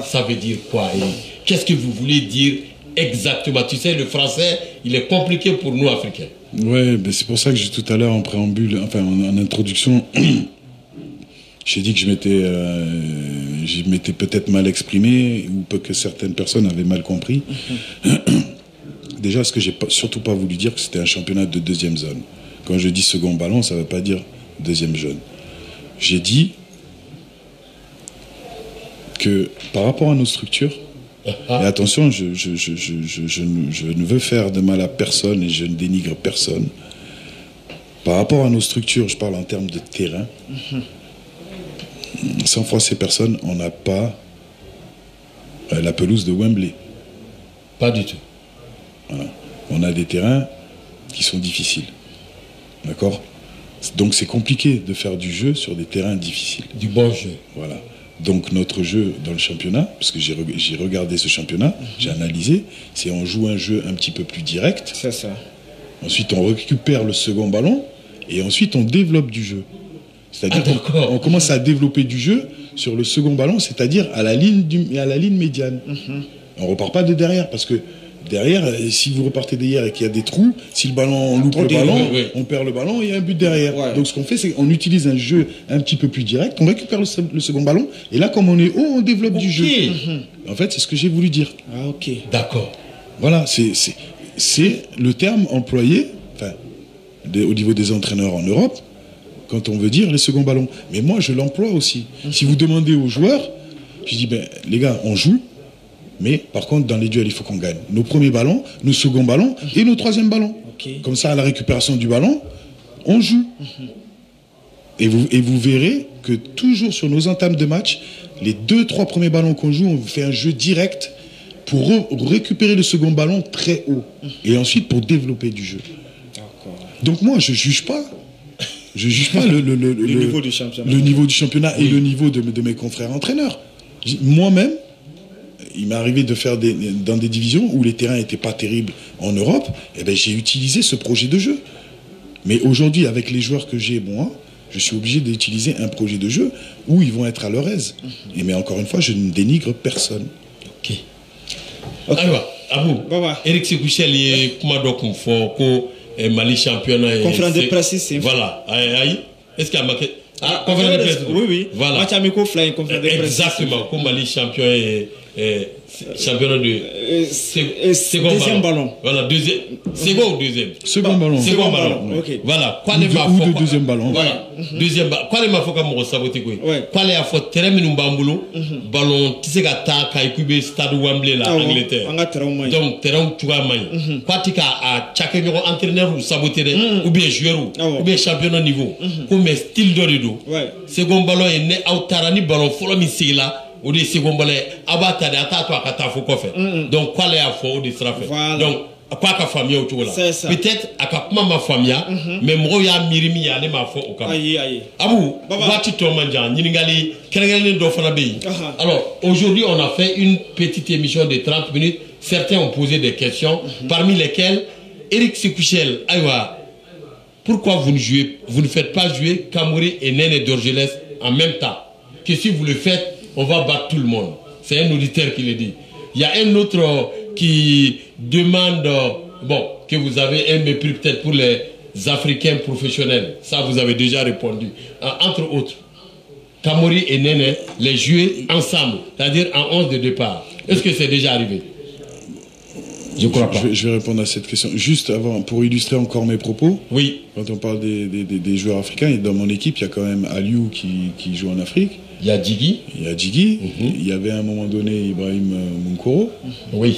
Ça veut dire quoi, Eric? Qu'est-ce que vous voulez dire exactement? Tu sais, le français, il est compliqué pour nous, Africains. Ouais, ben c'est pour ça que j'ai tout à l'heure en préambule, enfin en introduction, j'ai dit que je m'étais peut-être mal exprimé ou que certaines personnes avaient mal compris. Déjà, ce que j'ai surtout pas voulu dire que c'était un championnat de 2e zone. Quand je dis second ballon, ça ne veut pas dire 2e zone. J'ai dit que par rapport à nos structures, et attention, je ne veux faire de mal à personne et je ne dénigre personne. Par rapport à nos structures, je parle en termes de terrain. Sans froisser personne, on n'a pas la pelouse de Wembley. Pas du tout. Voilà. On a des terrains qui sont difficiles. D'accord? Donc c'est compliqué de faire du jeu sur des terrains difficiles. Du bon jeu. Voilà. Donc notre jeu dans le championnat, parce que j'ai regardé ce championnat, j'ai analysé, c'est on joue un jeu un petit peu plus direct. C'est ça. Ensuite on récupère le second ballon et ensuite on développe du jeu. C'est-à-dire qu'on commence à développer du jeu sur le second ballon, c'est-à-dire à la ligne médiane. On repart pas de derrière parce que derrière, si vous repartez derrière et qu'il y a des trous, si le ballon, on loupe le ballon, on perd le ballon et il y a un but derrière. Ouais. Donc ce qu'on fait, c'est qu'on utilise un jeu un petit peu plus direct, on récupère le second ballon, et là, comme on est haut, on développe du jeu. En fait, c'est ce que j'ai voulu dire. Ah, ok. D'accord. Voilà, c'est le terme employé, enfin, au niveau des entraîneurs en Europe, quand on veut dire les seconds ballons. Mais moi, je l'emploie aussi. Si vous demandez aux joueurs, je dis, ben, les gars, on joue. Mais par contre, dans les duels, il faut qu'on gagne nos premiers ballons, nos seconds ballons et nos 3e ballons. Comme ça, à la récupération du ballon, on joue. Et vous verrez que toujours sur nos entames de match, les 2-3 premiers ballons qu'on joue, on fait un jeu direct pour récupérer le second ballon très haut. Et ensuite pour développer du jeu. Donc moi, je ne juge pas. Je juge pas le niveau du championnat et le niveau de mes confrères entraîneurs. Moi-même, il m'est arrivé de faire dans des divisions où les terrains n'étaient pas terribles en Europe, et ben j'ai utilisé ce projet de jeu. Mais aujourd'hui, avec les joueurs que j'ai, moi, je suis obligé d'utiliser un projet de jeu où ils vont être à leur aise. Mais encore une fois, je ne dénigre personne. Ok. Alors, Abou, Eric Sekouchel est comment donc on fait Mali championnat. Conférence de presse, c'est. Voilà. Est-ce qu'il y a marqué? Ah, conférence de presse. Oui. Voilà. Match amico fly, conférence de presse. Exactement. Comme Mali champion et championnat de deuxième ballon. Voilà, second ou deuxième? Second ballon. Second ballon. Ok. Voilà. Ou de deuxième ballon. Voilà. Deuxième ballon. Quoi les m'a fait comme saboter quoi? Quoi les a fait terrain minum bamboulo ballon tu sais qu'à ta kaikube stade Wembley là Angleterre. Donc terrain tu vas manger. Quoi tu as chaque entraîneur ou saboter ou bien joueur ou bien championnat niveau. Comme style d'orido. Second ballon est né autarani ballon follow me c'est là. Ou des secondes balles abata de ata to akata fo kofe donc quoi les afo des strafe donc quoi ka famille au là peut-être akapuma ma famille mais mo ya mirimi ya ne ma fo o kam abu wati to manja nyingali kenengale do fana be alors aujourd'hui on a fait une petite émission de 30 minutes certains ont posé des questions parmi lesquelles Eric Sekouchel aywa pourquoi vous ne faites pas jouer Kamori et Nene Dorgeles en même temps que si vous le faites on va battre tout le monde. C'est un auditeur qui le dit. Il y a un autre qui demande que vous avez un mépris peut-être pour les Africains professionnels. Ça, vous avez déjà répondu. Entre autres, Kamori et Nene, les jouer ensemble, c'est-à-dire en 11 de départ. Est-ce que c'est déjà arrivé? Je crois pas. Je vais répondre à cette question. Juste avant, pour illustrer encore mes propos. Oui. Quand on parle des joueurs africains, et dans mon équipe, il y a quand même Aliou qui joue en Afrique. Il y a Djigui. Il y avait à un moment donné Ibrahim Moukoro. Oui.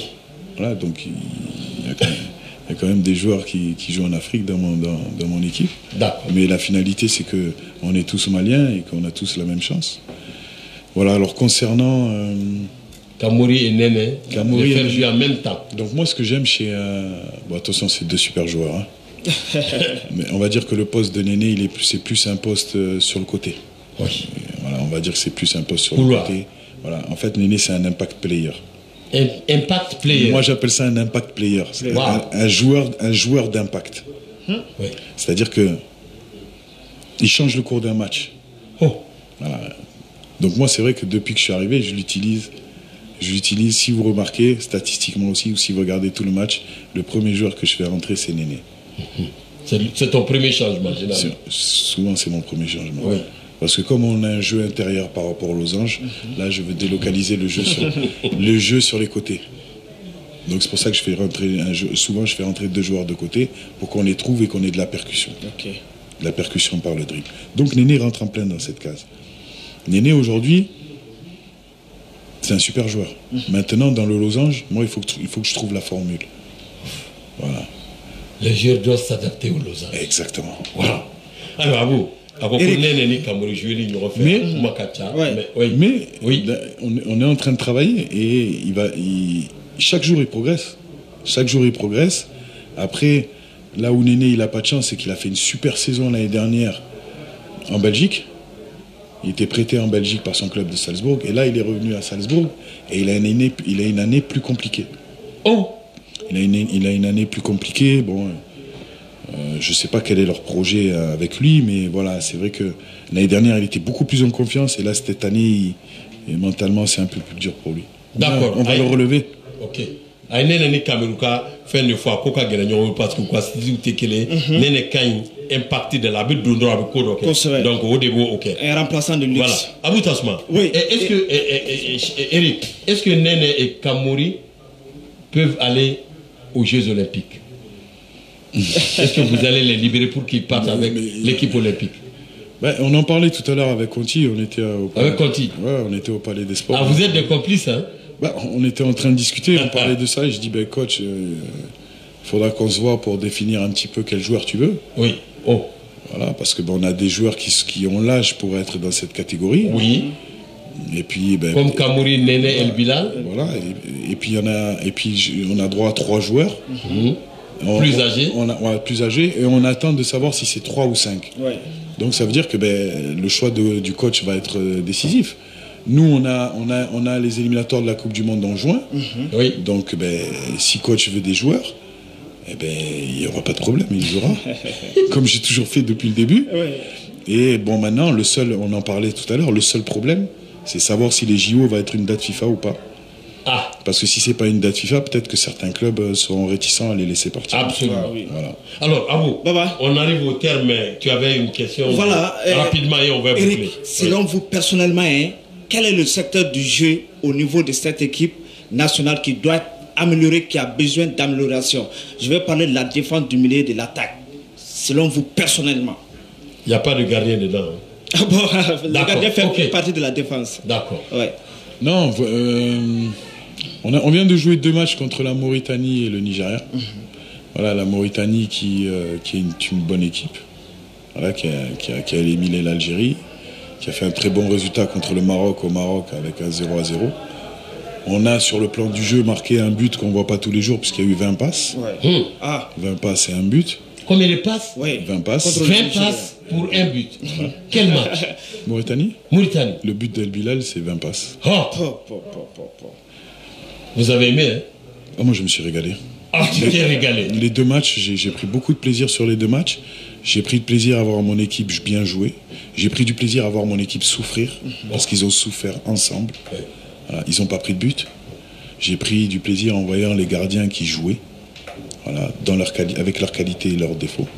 Voilà, donc il y a quand même des joueurs qui jouent en Afrique dans mon équipe. D'accord. Mais la finalité, c'est qu'on est tous maliens et qu'on a tous la même chance. Voilà, alors concernant... Kamori et Nene, les faire jouer en même temps. Donc moi, ce que j'aime chez... attention, c'est deux super joueurs. Hein. Mais on va dire que le poste de Nene, c'est plus un poste sur le côté. Oui. Voilà, on va dire que c'est plus un poste sur le côté. Voilà. En fait, Nene, c'est un impact player. Impact player. Moi, j'appelle ça un impact player. Wow. Un joueur d'impact. Oui. C'est-à-dire que il change le cours d'un match. Oh. Voilà. Donc moi, c'est vrai que depuis que je suis arrivé, je l'utilise. Si vous remarquez, statistiquement aussi, ou si vous regardez tout le match, le premier joueur que je fais rentrer, c'est Nene. C'est ton premier changement, généralement. Souvent, c'est mon premier changement. Oui. Parce que comme on a un jeu intérieur par rapport aux losanges, là, je veux délocaliser le jeu sur les côtés. Donc c'est pour ça que je fais rentrer souvent, je fais rentrer deux joueurs de côté pour qu'on les trouve et qu'on ait de la percussion. Okay. De la percussion par le dribble. Donc Néné rentre en plein dans cette case. Néné, aujourd'hui, c'est un super joueur. Maintenant, dans le losange, moi, il faut que je trouve la formule. Voilà. Les joueurs doivent s'adapter au losange. Exactement. Voilà. Alors, à vous. Mais on est en train de travailler et chaque jour il progresse. Chaque jour il progresse. Après, là où Néné il n'a pas de chance, c'est qu'il a fait une super saison l'année dernière en Belgique. Il était prêté en Belgique par son club de Salzbourg et là il est revenu à Salzbourg et il a une année plus compliquée. Oh, il a une année plus compliquée. Bon. Je ne sais pas quel est leur projet avec lui, mais voilà, c'est vrai que l'année dernière, il était beaucoup plus en confiance, et là, cette année, mentalement, c'est un peu plus dur pour lui. D'accord. On va le relever. Ok. Nene Kameruka fin de fois koka gagnon parce que quoi si tu tekele Nene Kain impacté de la but de droit avec Kodo. Donc au début ok. Un remplaçant de luxe. Voilà. Abou Tasma. Oui. Est-ce que Eric, est-ce que Nene et Kamori peuvent aller aux Jeux Olympiques? Est-ce que vous allez les libérer pour qu'ils partent avec l'équipe olympique? On en parlait tout à l'heure avec Conti. On était avec Conti. Ouais, on était au Palais des Sports. Ah, vous êtes des complices, hein? On était en train de discuter, on parlait de ça et je dis coach, il faudra qu'on se voit pour définir un petit peu quel joueur tu veux. Oui. Oh. Voilà, parce que on a des joueurs qui ont l'âge pour être dans cette catégorie. Oui. Et puis comme Kamori, Nene et El Bilal. Voilà. Et puis on a droit à 3 joueurs. Plus âgés. Plus âgés et on attend de savoir si c'est 3 ou 5. Ouais. Donc ça veut dire que le choix du coach va être décisif. Nous, on a les éliminatoires de la Coupe du Monde en juin. Oui. Donc, si coach veut des joueurs, il n'y aura pas de problème, il les aura. Comme j'ai toujours fait depuis le début. Oui. Et bon, maintenant, on en parlait tout à l'heure, le seul problème, c'est savoir si les JO va être une date FIFA ou pas. Ah. Parce que si c'est pas une date FIFA, peut-être que certains clubs seront réticents à les laisser partir. Absolument. Ah, oui. Voilà. Alors, Abou, on arrive au terme, mais tu avais une question. Voilà. Rapidement, et on va boucler. Eric, selon vous, personnellement, quel est le secteur du jeu au niveau de cette équipe nationale qui doit être améliorée, qui a besoin d'amélioration? Je vais parler de la défense, du milieu, de l'attaque. Selon vous, personnellement. Il n'y a pas de gardien dedans. Ah bon, le gardien fait partie de la défense. D'accord. Ouais. Non, on vient de jouer 2 matchs contre la Mauritanie et le Nigeria. Voilà, la Mauritanie qui est une bonne équipe, voilà, qui a éliminé l'Algérie, qui a fait un très bon résultat contre le Maroc au Maroc avec un 0-0. On a sur le plan du jeu marqué un but qu'on ne voit pas tous les jours puisqu'il y a eu 20 passes. Ouais. 20 passes et un but. Combien de passes? 20 passes. 20 passes pour un but. Voilà. Quel match? Mauritanie. Le but d'El Bilal, c'est 20 passes. Vous avez aimé, hein? Moi, je me suis régalé. Tu t'es régalé. Les 2 matchs, j'ai pris beaucoup de plaisir sur les 2 matchs. J'ai pris de plaisir à voir mon équipe bien jouer. J'ai pris du plaisir à voir mon équipe souffrir, parce qu'ils ont souffert ensemble. Voilà, ils n'ont pas pris de but. J'ai pris du plaisir en voyant les gardiens qui jouaient, voilà, avec leur qualité et leurs défauts.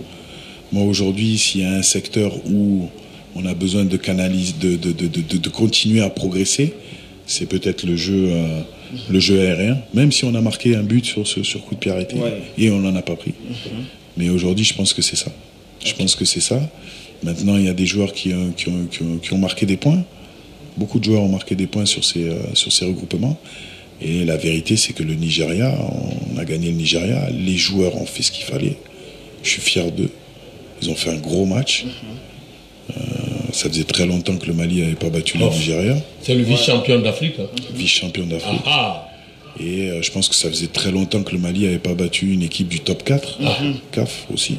Moi, aujourd'hui, s'il y a un secteur où on a besoin de canaliser, de continuer à progresser, c'est peut-être le jeu aérien, même si on a marqué un but sur coup de pied arrêté, et on n'en a pas pris. Mais aujourd'hui, je pense que c'est ça. Je pense que c'est ça. Maintenant, il y a des joueurs qui ont marqué des points. Beaucoup de joueurs ont marqué des points sur ces regroupements. Et la vérité, c'est que le Nigeria, on a gagné le Nigeria. Les joueurs ont fait ce qu'il fallait. Je suis fier d'eux. Ils ont fait un gros match. Ça faisait très longtemps que le Mali n'avait pas battu le Nigeria. C'est le vice-champion d'Afrique. Hein. Vice-champion d'Afrique. Et je pense que ça faisait très longtemps que le Mali n'avait pas battu une équipe du top 4. CAF aussi.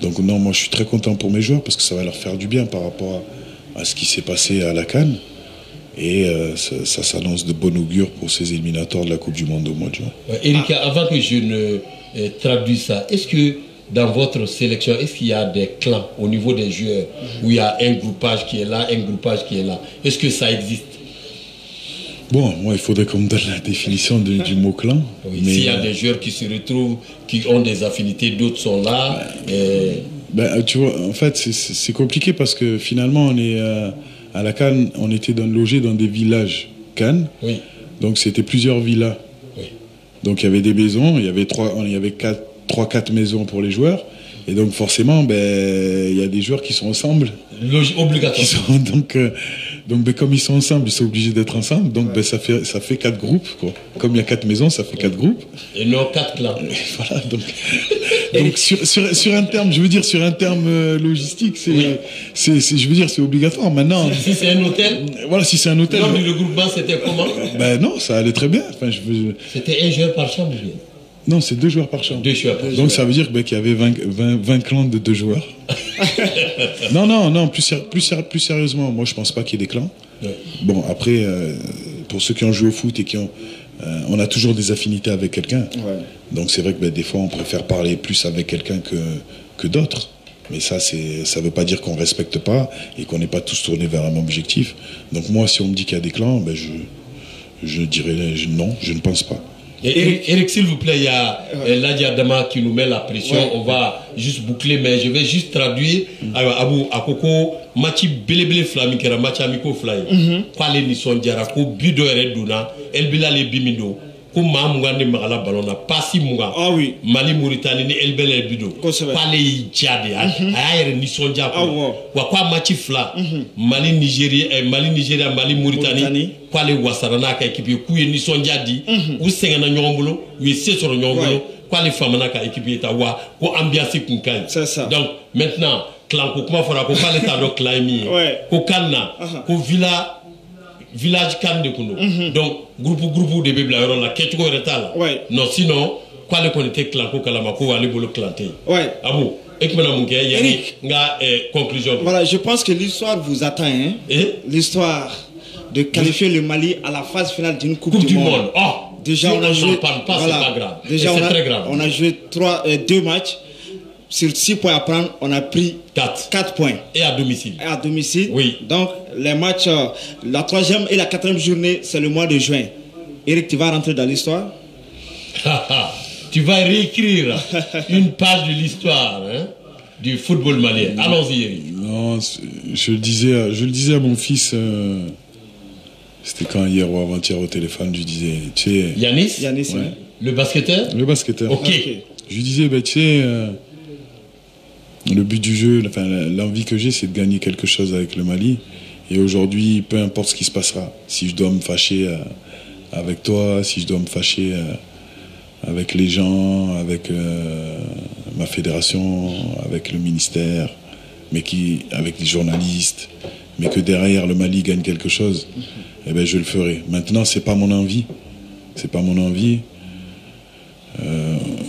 Donc non, moi je suis très content pour mes joueurs parce que ça va leur faire du bien par rapport à ce qui s'est passé à la CAN. Et ça s'annonce de bon augure pour ces éliminatoires de la Coupe du Monde au mois de juin. Eric, avant que je ne traduise ça, est-ce que dans votre sélection, est-ce qu'il y a des clans au niveau des joueurs où il y a un groupage qui est là, un groupage qui est là? Est-ce que ça existe? Bon, moi, il faudrait qu'on me donne la définition du mot clan. Oui, s'il y a des joueurs qui se retrouvent, qui ont des affinités, d'autres sont là. Tu vois, en fait, c'est compliqué parce que finalement, on est à la CAN, on était logés dans des villages CAN. Oui. Donc, c'était plusieurs villas. Oui. Donc, il y avait des maisons, il y avait 3-4 maisons pour les joueurs. Et donc, forcément, il y a des joueurs qui sont ensemble. Obligatoire. Donc, comme ils sont ensemble, ils sont obligés d'être ensemble. Donc, ça fait 4 groupes, quoi. Comme il y a 4 maisons, ça fait 4 groupes. Et non 4 clans. Voilà, donc sur un terme, je veux dire, sur un terme logistique, je veux dire, c'est obligatoire. Maintenant. Si c'est un hôtel. Voilà, si c'est un hôtel. Non, mais le groupement, c'était comment? Non, ça allait très bien. Enfin, C'était un joueur par chambre. Non, c'est 2 joueurs par chambre. 2 joueurs par chambre. Donc ça veut dire qu'il y avait 20 clans de 2 joueurs. Non, plus sérieusement, moi je pense pas qu'il y ait des clans. Ouais. Bon, après, pour ceux qui ont joué au foot et on a toujours des affinités avec quelqu'un. Ouais. Donc c'est vrai que des fois on préfère parler plus avec quelqu'un que d'autres. Mais ça veut pas dire qu'on respecte pas et qu'on n'est pas tous tournés vers un même objectif. Donc moi, si on me dit qu'il y a des clans, je dirais non, je ne pense pas. Eric, s'il vous plaît, il y a Ladia Dama qui nous met la pression. On va juste boucler, mais je vais juste traduire. Abou Akoko, Machi Belebele Flami, qui est un match amico fly. Kwale Nisson Diara, ko Bido Ereduna, Elbila le Bimido, ko Mamunga ne Magala Balona, Pasi Munga, Mali Mauritanie, ni Elbele Bido, Kwale Djade, Ayer Nisson Diara, Wakwa Machi Fla, Mali Nigeria, Mali Mauritanie. Kwale wasarana ka équipe ku ye nisonja di u sengana nyongbolo u ye sesoro nyongbolo kwale famana ka équipe ta wa ko ambiance kunkai. C'est ça. Donc maintenant clan ko kuma fora ko kwale ta do claimi ko kanna ko village kan de kuno. Donc groupe de bebla yoro la ketcho retala. Non sinon kwale ko était clan ko kala mako wali bolo clanté. Abu Eric, conclusion. Voilà, je pense que l'histoire vous attend. L'histoire de qualifier le Mali à la phase finale d'une Coupe du Monde. Oh, déjà, si on a joué. Parle pas, Voilà. c'est pas grave. Déjà, c'est très grave. On a joué 2 matchs. Sur 6 points à prendre, on a pris 4 points. Et à domicile. Et à domicile. Oui. Donc, les matchs, la 3e et la 4e journée, c'est le mois de juin. Eric, tu vas rentrer dans l'histoire? Tu vas réécrire une page de l'histoire du football malien. Allons-y, Eric. Non, je le disais à mon fils, c'était quand hier ou avant-hier au téléphone, je lui disais, tu sais... Yanis, ouais. Le basketteur? Le basketteur. Ok. Je lui disais, tu sais, le but du jeu, enfin, l'envie que j'ai, c'est de gagner quelque chose avec le Mali. Et aujourd'hui, peu importe ce qui se passera, si je dois me fâcher avec toi, si je dois me fâcher avec les gens, avec ma fédération, avec le ministère, avec les journalistes, mais que derrière le Mali gagne quelque chose, eh ben, je le ferai. Maintenant, c'est pas mon envie. C'est pas mon envie.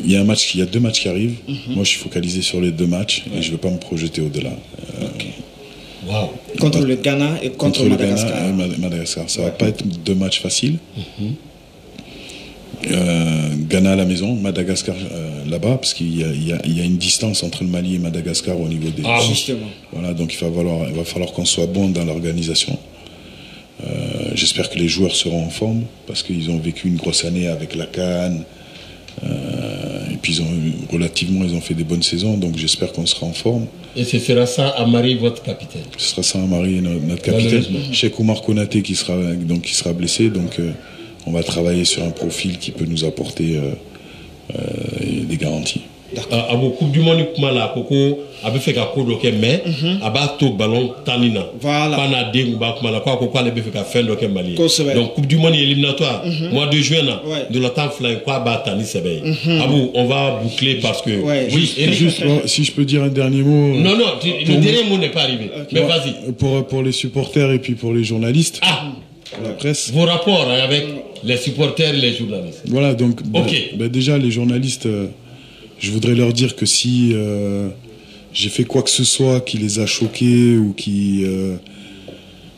Il y a 2 matchs qui arrivent. Moi, je suis focalisé sur les 2 matchs et je ne veux pas me projeter au-delà. Wow. Contre le Ghana et contre Madagascar. Le Ghana et Madagascar. Ça ne va pas être 2 matchs faciles. Ghana à la maison, Madagascar là-bas, parce qu'il y a une distance entre le Mali et Madagascar au niveau des... Justement. Voilà, donc il va falloir qu'on soit bon dans l'organisation. J'espère que les joueurs seront en forme, parce qu'ils ont vécu une grosse année avec la CAN. Et puis ils ont fait des bonnes saisons, donc j'espère qu'on sera en forme. Et ce sera ça Amari, votre capitaine? Ce sera ça Amari, notre capitaine. Cheikh Oumar Konaté qui sera blessé, donc on va travailler sur un profil qui peut nous apporter des garanties. A Coupe du Monde kumala koko abe fait ka ko do ke mais aba to ballon tanina voilà pana de ba kumala ko ko ale be fait ka fin do ke Mali. Donc Coupe du Monde éliminatoire mois de juin là de la temps flan quoi ba tani sebe. Abou, on va boucler parce que oui, juste si je peux dire un dernier mot. Non, le dernier mot n'est pas arrivé. Mais vas-y. Pour les supporters et puis pour les journalistes. La presse. Vos rapports avec les supporters et les journalistes. Voilà, donc déjà les journalistes, je voudrais leur dire que si j'ai fait quoi que ce soit qui les a choqués ou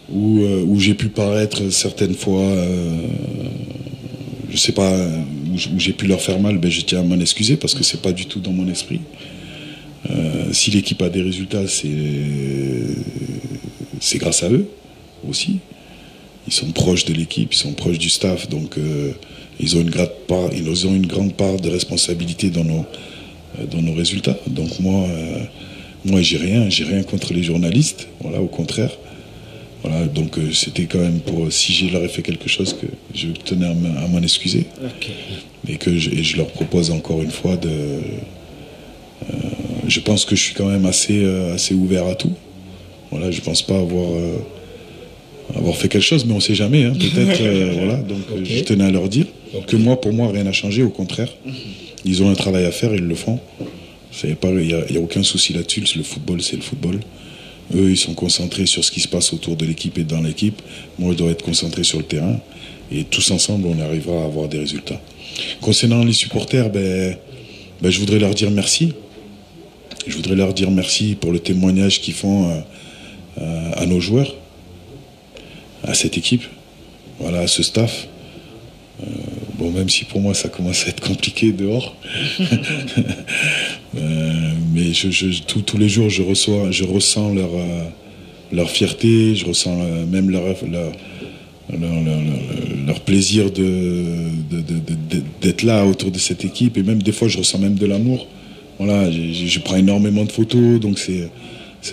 où j'ai pu paraître certaines fois, je sais pas, où j'ai pu leur faire mal, je tiens à m'en excuser parce que c'est pas du tout dans mon esprit. Si l'équipe a des résultats, c'est grâce à eux aussi. Ils sont proches de l'équipe, ils sont proches du staff, donc ils ont une grande part de responsabilité dans nos résultats. Donc moi j'ai rien contre les journalistes, voilà, au contraire. Voilà, donc c'était quand même si je leur ai fait quelque chose, que je tenais à m'en excuser. Et je leur propose encore une fois je pense que je suis quand même assez ouvert à tout. Voilà, je pense pas avoir fait quelque chose, mais on sait jamais, peut-être. Voilà, donc je tenais à leur dire que pour moi, rien n'a changé, au contraire. Ils ont un travail à faire, ils le font. Il n'y a aucun souci là-dessus. Le football, c'est le football. Eux, ils sont concentrés sur ce qui se passe autour de l'équipe et dans l'équipe. Moi, je dois être concentré sur le terrain. Et tous ensemble, on arrivera à avoir des résultats. Concernant les supporters, je voudrais leur dire merci. Je voudrais leur dire merci pour le témoignage qu'ils font à nos joueurs, à cette équipe, voilà, à ce staff. Même si pour moi ça commence à être compliqué dehors, mais tous les jours je ressens leur fierté, je ressens même leur plaisir d'être là autour de cette équipe, et même des fois je ressens même de l'amour. Voilà, je prends énormément de photos, donc c'est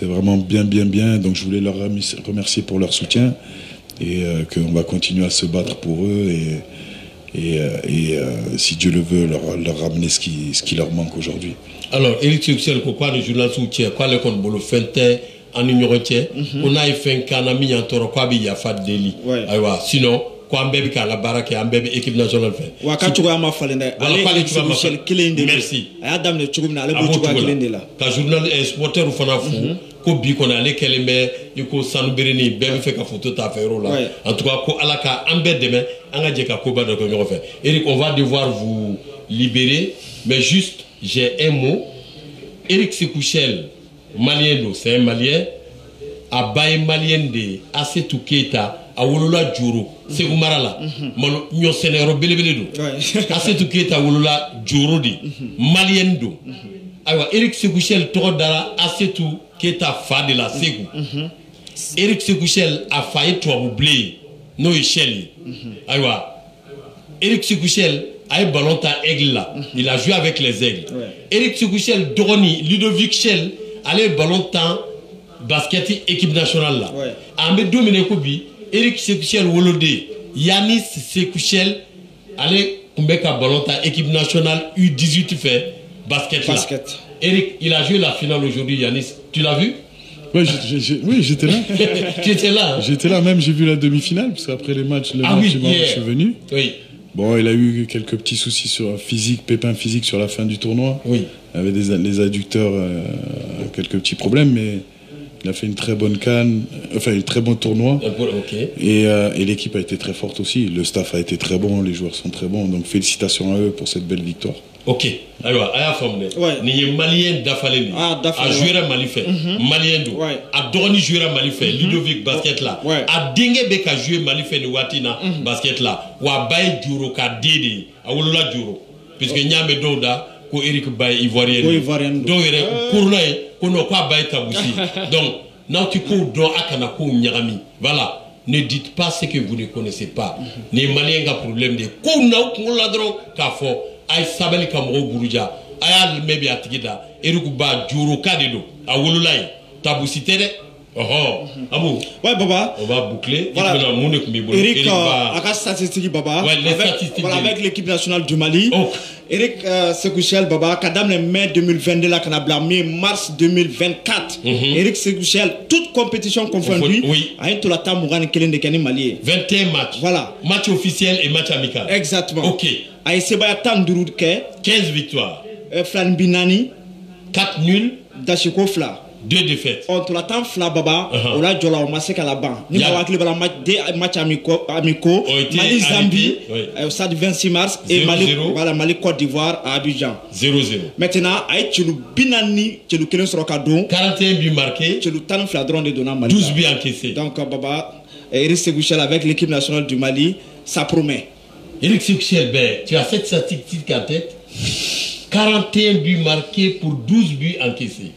vraiment bien, donc je voulais leur remercier pour leur soutien, et qu'on va continuer à se battre pour eux, et si Dieu le veut, leur ramener ce qui leur manque aujourd'hui. Alors, Eric Succel, quoi le journal soutien, quoi le compte bolo fente en ignorance, on a fait qu'un ami en toro quoi bi yafa deli. Aywa, sinon quoi mbébi ka la baraka ya mbébi équipe nationale fait. Wa ka chugo ma falenda. Ale Succel kilende. Merci. Aya damne chugo na ale bo chugo kilende la. Ka journal sporteur ou fana fou. Ko bi ko na ale kelembe iko sanu bereni bébé fait ka photo ta féro là. En tout cas ko alaka ambé demain anga je ka ko ba de ko ñoko fait. Eric, on va devoir vous libérer, mais juste j'ai un mot. Eric Succel malien, c'est un malien. A baye malien de Assetou Keita a wolola juru Segu mara la malo nyo senero belebele do Assetou Keita wolola juru di malien do aywa Eric Sékou-Chel to dara Assetou Keita fa de la Segu Eric Sékou-Chel a failli to oublier no Echel aywa Eric Sékou-Chel a eu ballon ta aigle là il a joué avec les aigles Eric Sékou-Chel Doroni Ludovic Chel allait ballon temps basket équipe nationale là en me dominer kobi Eric Sékou-Chel wolodé Yanis Sékou-Chel allait kumbeka ballon ta équipe nationale U18 fait basket là Eric il a joué la finale aujourd'hui Yanis tu l'as vu? Oui, j'étais là. Tu étais là? J'étais là, même j'ai vu la demi-finale, parce qu'après les matchs, je suis venu. Oui. Bon, il a eu quelques petits soucis sur physique, pépins physiques sur la fin du tournoi. Oui. Il avait les adducteurs, quelques petits problèmes, mais il a fait une très bonne CAN, enfin un très bon tournoi. Et l'équipe a été très forte aussi. Le staff a été très bon, les joueurs sont très bons. Donc félicitations à eux pour cette belle victoire. Ok. Alors, à la forme, ni malien d'Afaleni, à jouer à Malifé, malien d'où, à Dorni jouer à Malifé, Ludovic basket là, à Dingue Beka jouer Malifé ni Watina basket là, ou à Baye Duro ka Dede, à Wolola Duro, puisque Nyame Doda, ko Eric Baye Ivoirien, donc il est pour là, qu'on n'a pas Baye Tabousi. Donc, now tu cours dans Akanako Nyarami, voilà. Ne dites pas ce que vous ne connaissez pas. Les Maliens ont problème de Kouna ou Ladron, Kafo. Ay sabali kamro buruja ayal mebi atigida eriku ba juro kadedo a wolulay tabu sitere abu ouais baba on va boucler voilà. Eric aka statistique baba les statistiques avec l'équipe nationale du Mali Eric Sékou-Chel baba kadam le mai 2022 la kana blamé mars 2024 Eric Sékou-Chel toute compétition confondue a une tola tamugani kelen de kani Mali 21 matchs voilà match officiel et match amical exactement OK a Sebaya Tandurou ke 15 victoires Flan Binani 4 nuls Dachiko Fla 2 défaites entre la temps Fla baba on a jola au masque à la banque ni va wakli bala match amicaux Mali Zambie au stade 26 mars et Mali voilà Mali Côte d'Ivoire à Abidjan 0-0 maintenant ay Tchelu Binani Tchelu kelen sorokado 41 buts marqués Tchelu tan fladron de dona Mali 12 buts encaissés donc baba Eric Sékou-Chel avec l'équipe nationale du Mali ça promet. Eric Sékou-Chel, tu as cette statistique en tête. 41 buts marqués pour 12 buts encaissés.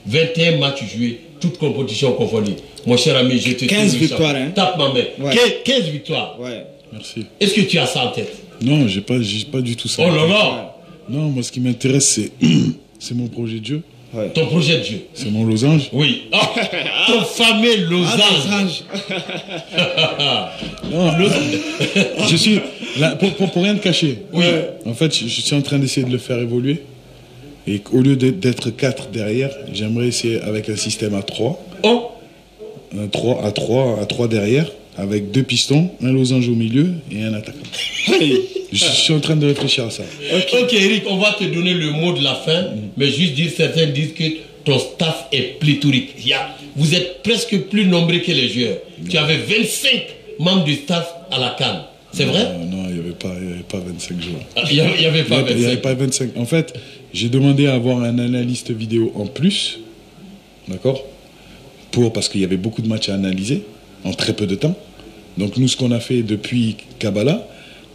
21 matchs joués, toutes compétitions confondues. Mon cher ami, je te 15 victoires, hein? Tape ma main. 15 victoires. Ouais. Merci. Est-ce que tu as ça en tête? Non, j'ai pas du tout ça. Oh là là! Non, moi ce qui m'intéresse, c'est mon projet de jeu. Ouais. Ton projet de jeu. C'est mon losange. Oui. Oh, ton fameux losange. Non, je suis là, pour rien te cacher. Oui. En fait, je suis en train d'essayer de le faire évoluer. Et au lieu d'être 4 derrière, j'aimerais essayer avec un système à 3. Oh. Un 3 à 3 derrière, avec 2 pistons, un losange au milieu et un attaquant. Je suis en train de réfléchir à ça. Ok, Eric, on va te donner le mot de la fin, mais juste dire, certains disent que ton staff est pléthorique. Vous êtes presque plus nombreux que les joueurs. Tu avais 25 membres du staff à la CAN. C'est vrai? Non, il n'y avait pas 25 joueurs. Il n'y avait pas 25. Il n'y avait pas 25. En fait, j'ai demandé à avoir un analyste vidéo en plus, d'accord, parce qu'il y avait beaucoup de matchs à analyser en très peu de temps. Donc nous, ce qu'on a fait depuis Kabbalah,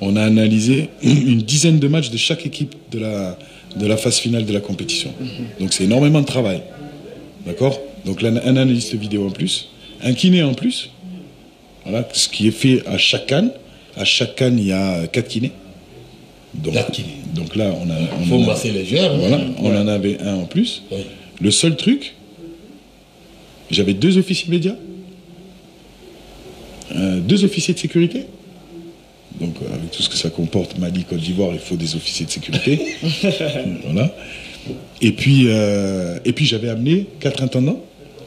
on a analysé une dizaine de matchs de chaque équipe de la phase finale de la compétition. Donc c'est énormément de travail. D'accord? Donc là, un analyste vidéo en plus, un kiné en plus. Voilà, ce qui est fait à chaque CAN. À chaque CAN, il y a 4 kinés. Donc là, on a... Il faut masser les joueurs. Voilà, on en avait un en plus. Oui. Le seul truc, j'avais 2 officiers médias, 2 officiers de sécurité. Donc, avec tout ce que ça comporte, Mali, Côte d'Ivoire, il faut des officiers de sécurité. Voilà. Et puis j'avais amené 4 intendants.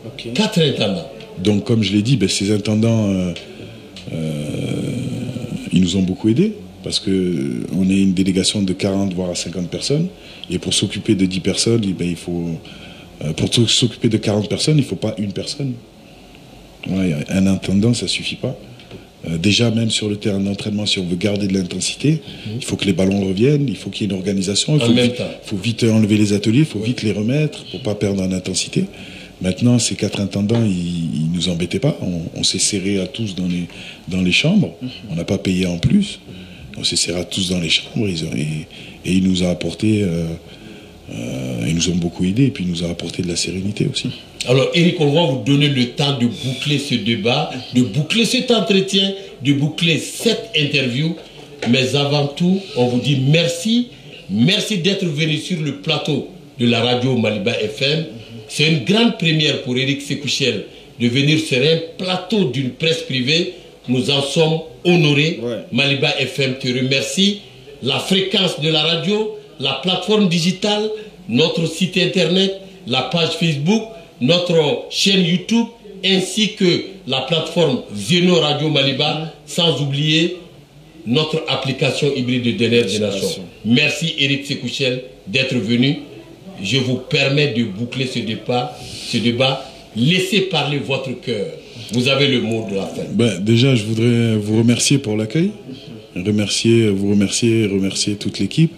Okay. 4 intendants. Donc, comme je l'ai dit, ces intendants, ils nous ont beaucoup aidés. Parce qu'on est une délégation de 40 voire 50 personnes. Et pour s'occuper de 10 personnes, il faut... Pour s'occuper de 40 personnes, il ne faut pas une personne. Ouais, un intendant, ça ne suffit pas. Déjà, même sur le terrain d'entraînement, si on veut garder de l'intensité, il faut que les ballons reviennent, il faut qu'il y ait une organisation, il faut vite enlever les ateliers, il faut vite les remettre pour ne pas perdre en intensité. Maintenant, ces 4 intendants, ils nous embêtaient pas. On s'est serré à tous dans les chambres. On n'a pas payé en plus. On s'est serré à tous dans les chambres. Et ils nous ont apporté... ils nous ont beaucoup aidés et puis ils nous ont apporté de la sérénité aussi. Alors Eric, on va vous donner le temps de boucler ce débat, de boucler cet entretien, de boucler cette interview. Mais avant tout, on vous dit merci. Merci d'être venu sur le plateau de la radio Maliba FM. C'est une grande première pour Eric Sekouchel de venir sur un plateau d'une presse privée. Nous en sommes honorés. Maliba FM te remercie. La fréquence de la radio, la plateforme digitale, notre site internet, la page Facebook, notre chaîne YouTube, ainsi que la plateforme Zeno Radio Maliba, sans oublier notre application hybride de dernière génération. Merci Eric Sekouchel d'être venu. Je vous permets de boucler ce débat. Laissez parler votre cœur. Vous avez le mot de la fin. Déjà, je voudrais vous remercier pour l'accueil. Remercier toute l'équipe.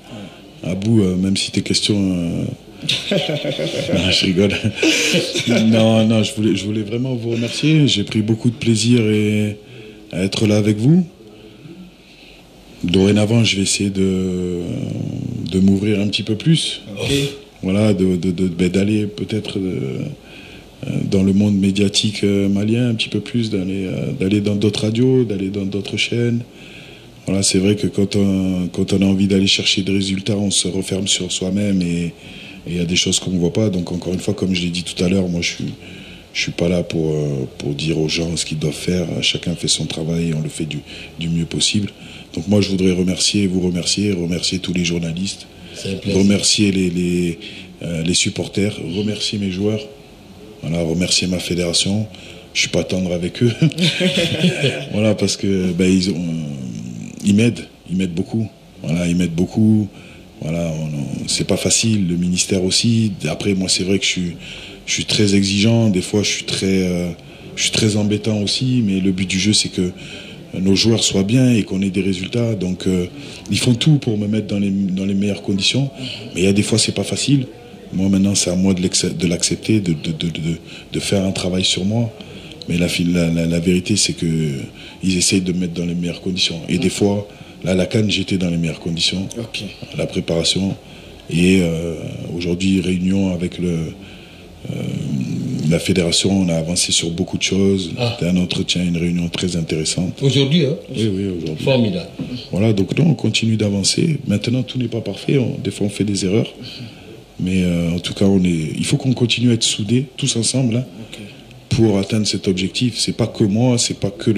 Abou, même si tes questions... non, je rigole. non, je voulais vraiment vous remercier. J'ai pris beaucoup de plaisir à être là avec vous. Dorénavant, je vais essayer de m'ouvrir un petit peu plus. Voilà, d'aller peut-être dans le monde médiatique malien un petit peu plus, d'aller dans d'autres radios, d'aller dans d'autres chaînes. Voilà, c'est vrai que quand on a envie d'aller chercher des résultats, on se referme sur soi-même et il y a des choses qu'on ne voit pas. Donc encore une fois, comme je l'ai dit tout à l'heure, moi je suis pas là pour dire aux gens ce qu'ils doivent faire. Chacun fait son travail et on le fait du mieux possible. Donc moi je voudrais remercier tous les journalistes, remercier les supporters, remercier mes joueurs, voilà, remercier ma fédération. Je suis pas tendre avec eux. Voilà, parce que ils m'aident beaucoup. Voilà, ils m'aident beaucoup. Voilà, c'est pas facile. Le ministère aussi. Après, moi, c'est vrai que je suis très exigeant. Des fois, je suis très embêtant aussi. Mais le but du jeu, c'est que nos joueurs soient bien et qu'on ait des résultats. Donc, ils font tout pour me mettre dans les meilleures conditions. Mais il y a des fois, c'est pas facile. Moi, maintenant, c'est à moi de l'accepter, de faire un travail sur moi. Mais la vérité, c'est que ils essayent de me mettre dans les meilleures conditions. Et des fois, là, la CAN, j'étais dans les meilleures conditions. La préparation. Et aujourd'hui, réunion avec la fédération, on a avancé sur beaucoup de choses. C'était un entretien, une réunion très intéressante. Aujourd'hui, hein? Oui, aujourd'hui. Formidable. Voilà, donc on continue d'avancer. Maintenant, tout n'est pas parfait. Des fois, on fait des erreurs. Mais en tout cas, il faut qu'on continue à être soudés, tous ensemble, hein, pour atteindre cet objectif. C'est pas que moi, c'est pas que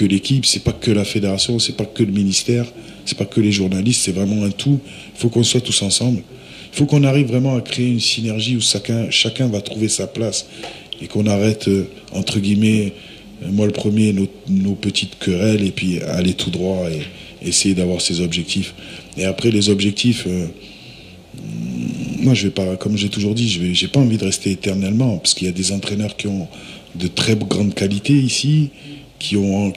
l'équipe, c'est pas que la fédération, c'est pas que le ministère, c'est pas que les journalistes, c'est vraiment un tout. Il faut qu'on soit tous ensemble. Il faut qu'on arrive vraiment à créer une synergie où chacun va trouver sa place et qu'on arrête, entre guillemets, moi le premier, nos petites querelles et puis aller tout droit et essayer d'avoir ces objectifs. Et après, les objectifs... moi, je vais pas, comme j'ai toujours dit, j'ai pas envie de rester éternellement, parce qu'il y a des entraîneurs qui ont de très grandes qualités ici, qui ont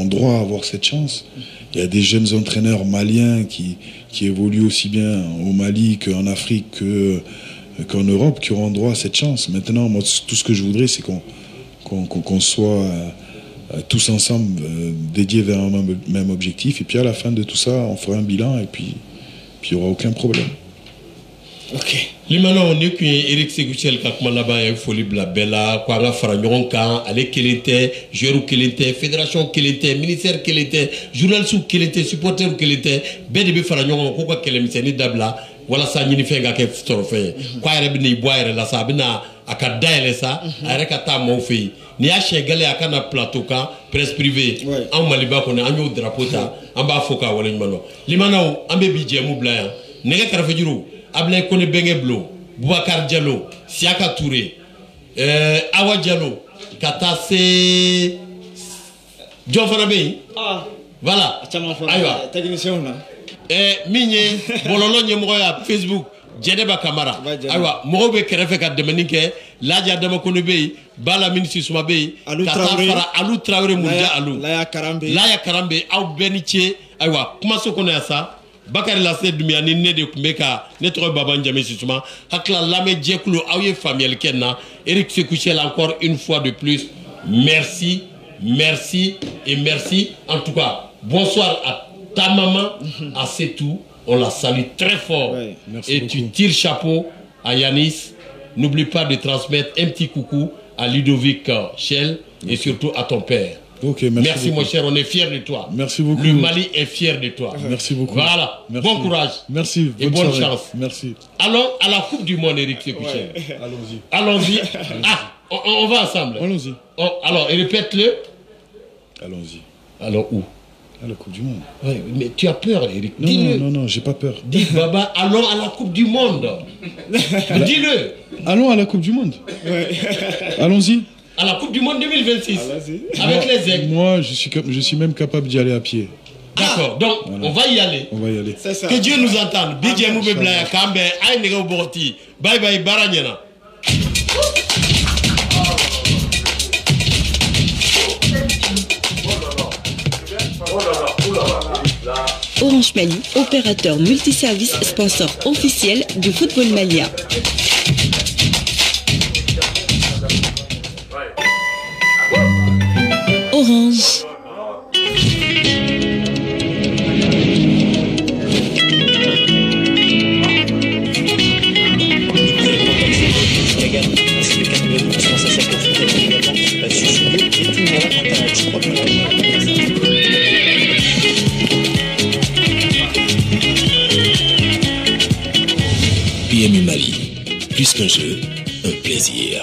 droit à avoir cette chance. Il y a des jeunes entraîneurs maliens qui évoluent aussi bien au Mali qu'en Afrique qu'en Europe, qui auront droit à cette chance. Maintenant, moi, tout ce que je voudrais, c'est qu'on soit tous ensemble dédiés vers un même objectif. Et puis à la fin de tout ça, on fera un bilan et puis il n'y aura aucun problème. Ok. Limana on est Eric Sekouchel Kakmanaba et Folie Blabella, Kwanga Faranyonka, Ale Kelete, Jérou Kelete, Fédération Kelete, Ministère Kelete, Journaliste Kelete, Supporter Kelete, BDB Faranyon, Koka Kelemseni Dabla, voilà ça n'y fait qu'à quelque trophée. Quoi rebini boire la sabina, à Kadaile ça, à Rekata Mofi, ni à Chegalé à Kana Platoka, presse privée, en Maliba qu'on a un autre drapeau, en bas Foka ou Limano. Limano, un bébé Djemou Blain, Nega Karafejuru. Ablay Kone Bengeblo, Boubacar Diallo, Siaka Touré, Awa Diallo, Katase John Fanabey. Voilà. Aïwa. Migné, Bololo Nyemoya, Facebook, Djedeba Kamara. Aïwa, Morobe Kerefeka Demenike, Ladia Damakonebe, Bala Minisi Sumabe, Katafara, Alou Traoré Moudia Alou, Laya Karambe, Au Beniche, Aïwa, comment se connaît ça? Bakary Lassé Doumia ni ne de kumeka ne tro Baba Ndiame Sissouma hakla lame djekulo awye famille kenna Eric Sekouchel encore une fois de plus merci et merci en tout cas bonsoir à ta maman à Setou on la salue très fort et beaucoup. Tu tires chapeau à Yanis n'oublie pas de transmettre un petit coucou à Ludovic Shell et surtout à ton père. Ok, merci mon cher, on est fiers de toi. Merci beaucoup. Le Mali est fier de toi. Merci beaucoup. Voilà, merci. Bon courage. Merci. Et bonne chance. Merci. Allons à la Coupe du Monde, Eric Sekouchel. Allons-y. Ah, on va ensemble. Allons-y. Alors, répète-le. Allons-y. Alors où? À la Coupe du Monde. Oui, mais tu as peur, Eric. Dis-le. Non, j'ai pas peur. Dis, Baba, allons à la Coupe du Monde. Dis-le. Allons à la Coupe du Monde. Allons-y. À la Coupe du Monde 2026. Avec les aigles. Moi, je suis même capable d'y aller à pied. D'accord, donc voilà. On va y aller. On va y aller. C'est ça. Que Dieu nous entende. Bidje Moube Blaya Kambe, Aïe Nego Borti. Bye bye, Baranyana. Orange Mali, opérateur multiservice sponsor officiel du football malien. Orange. PMU Mali, plus qu'un jeu, un plaisir.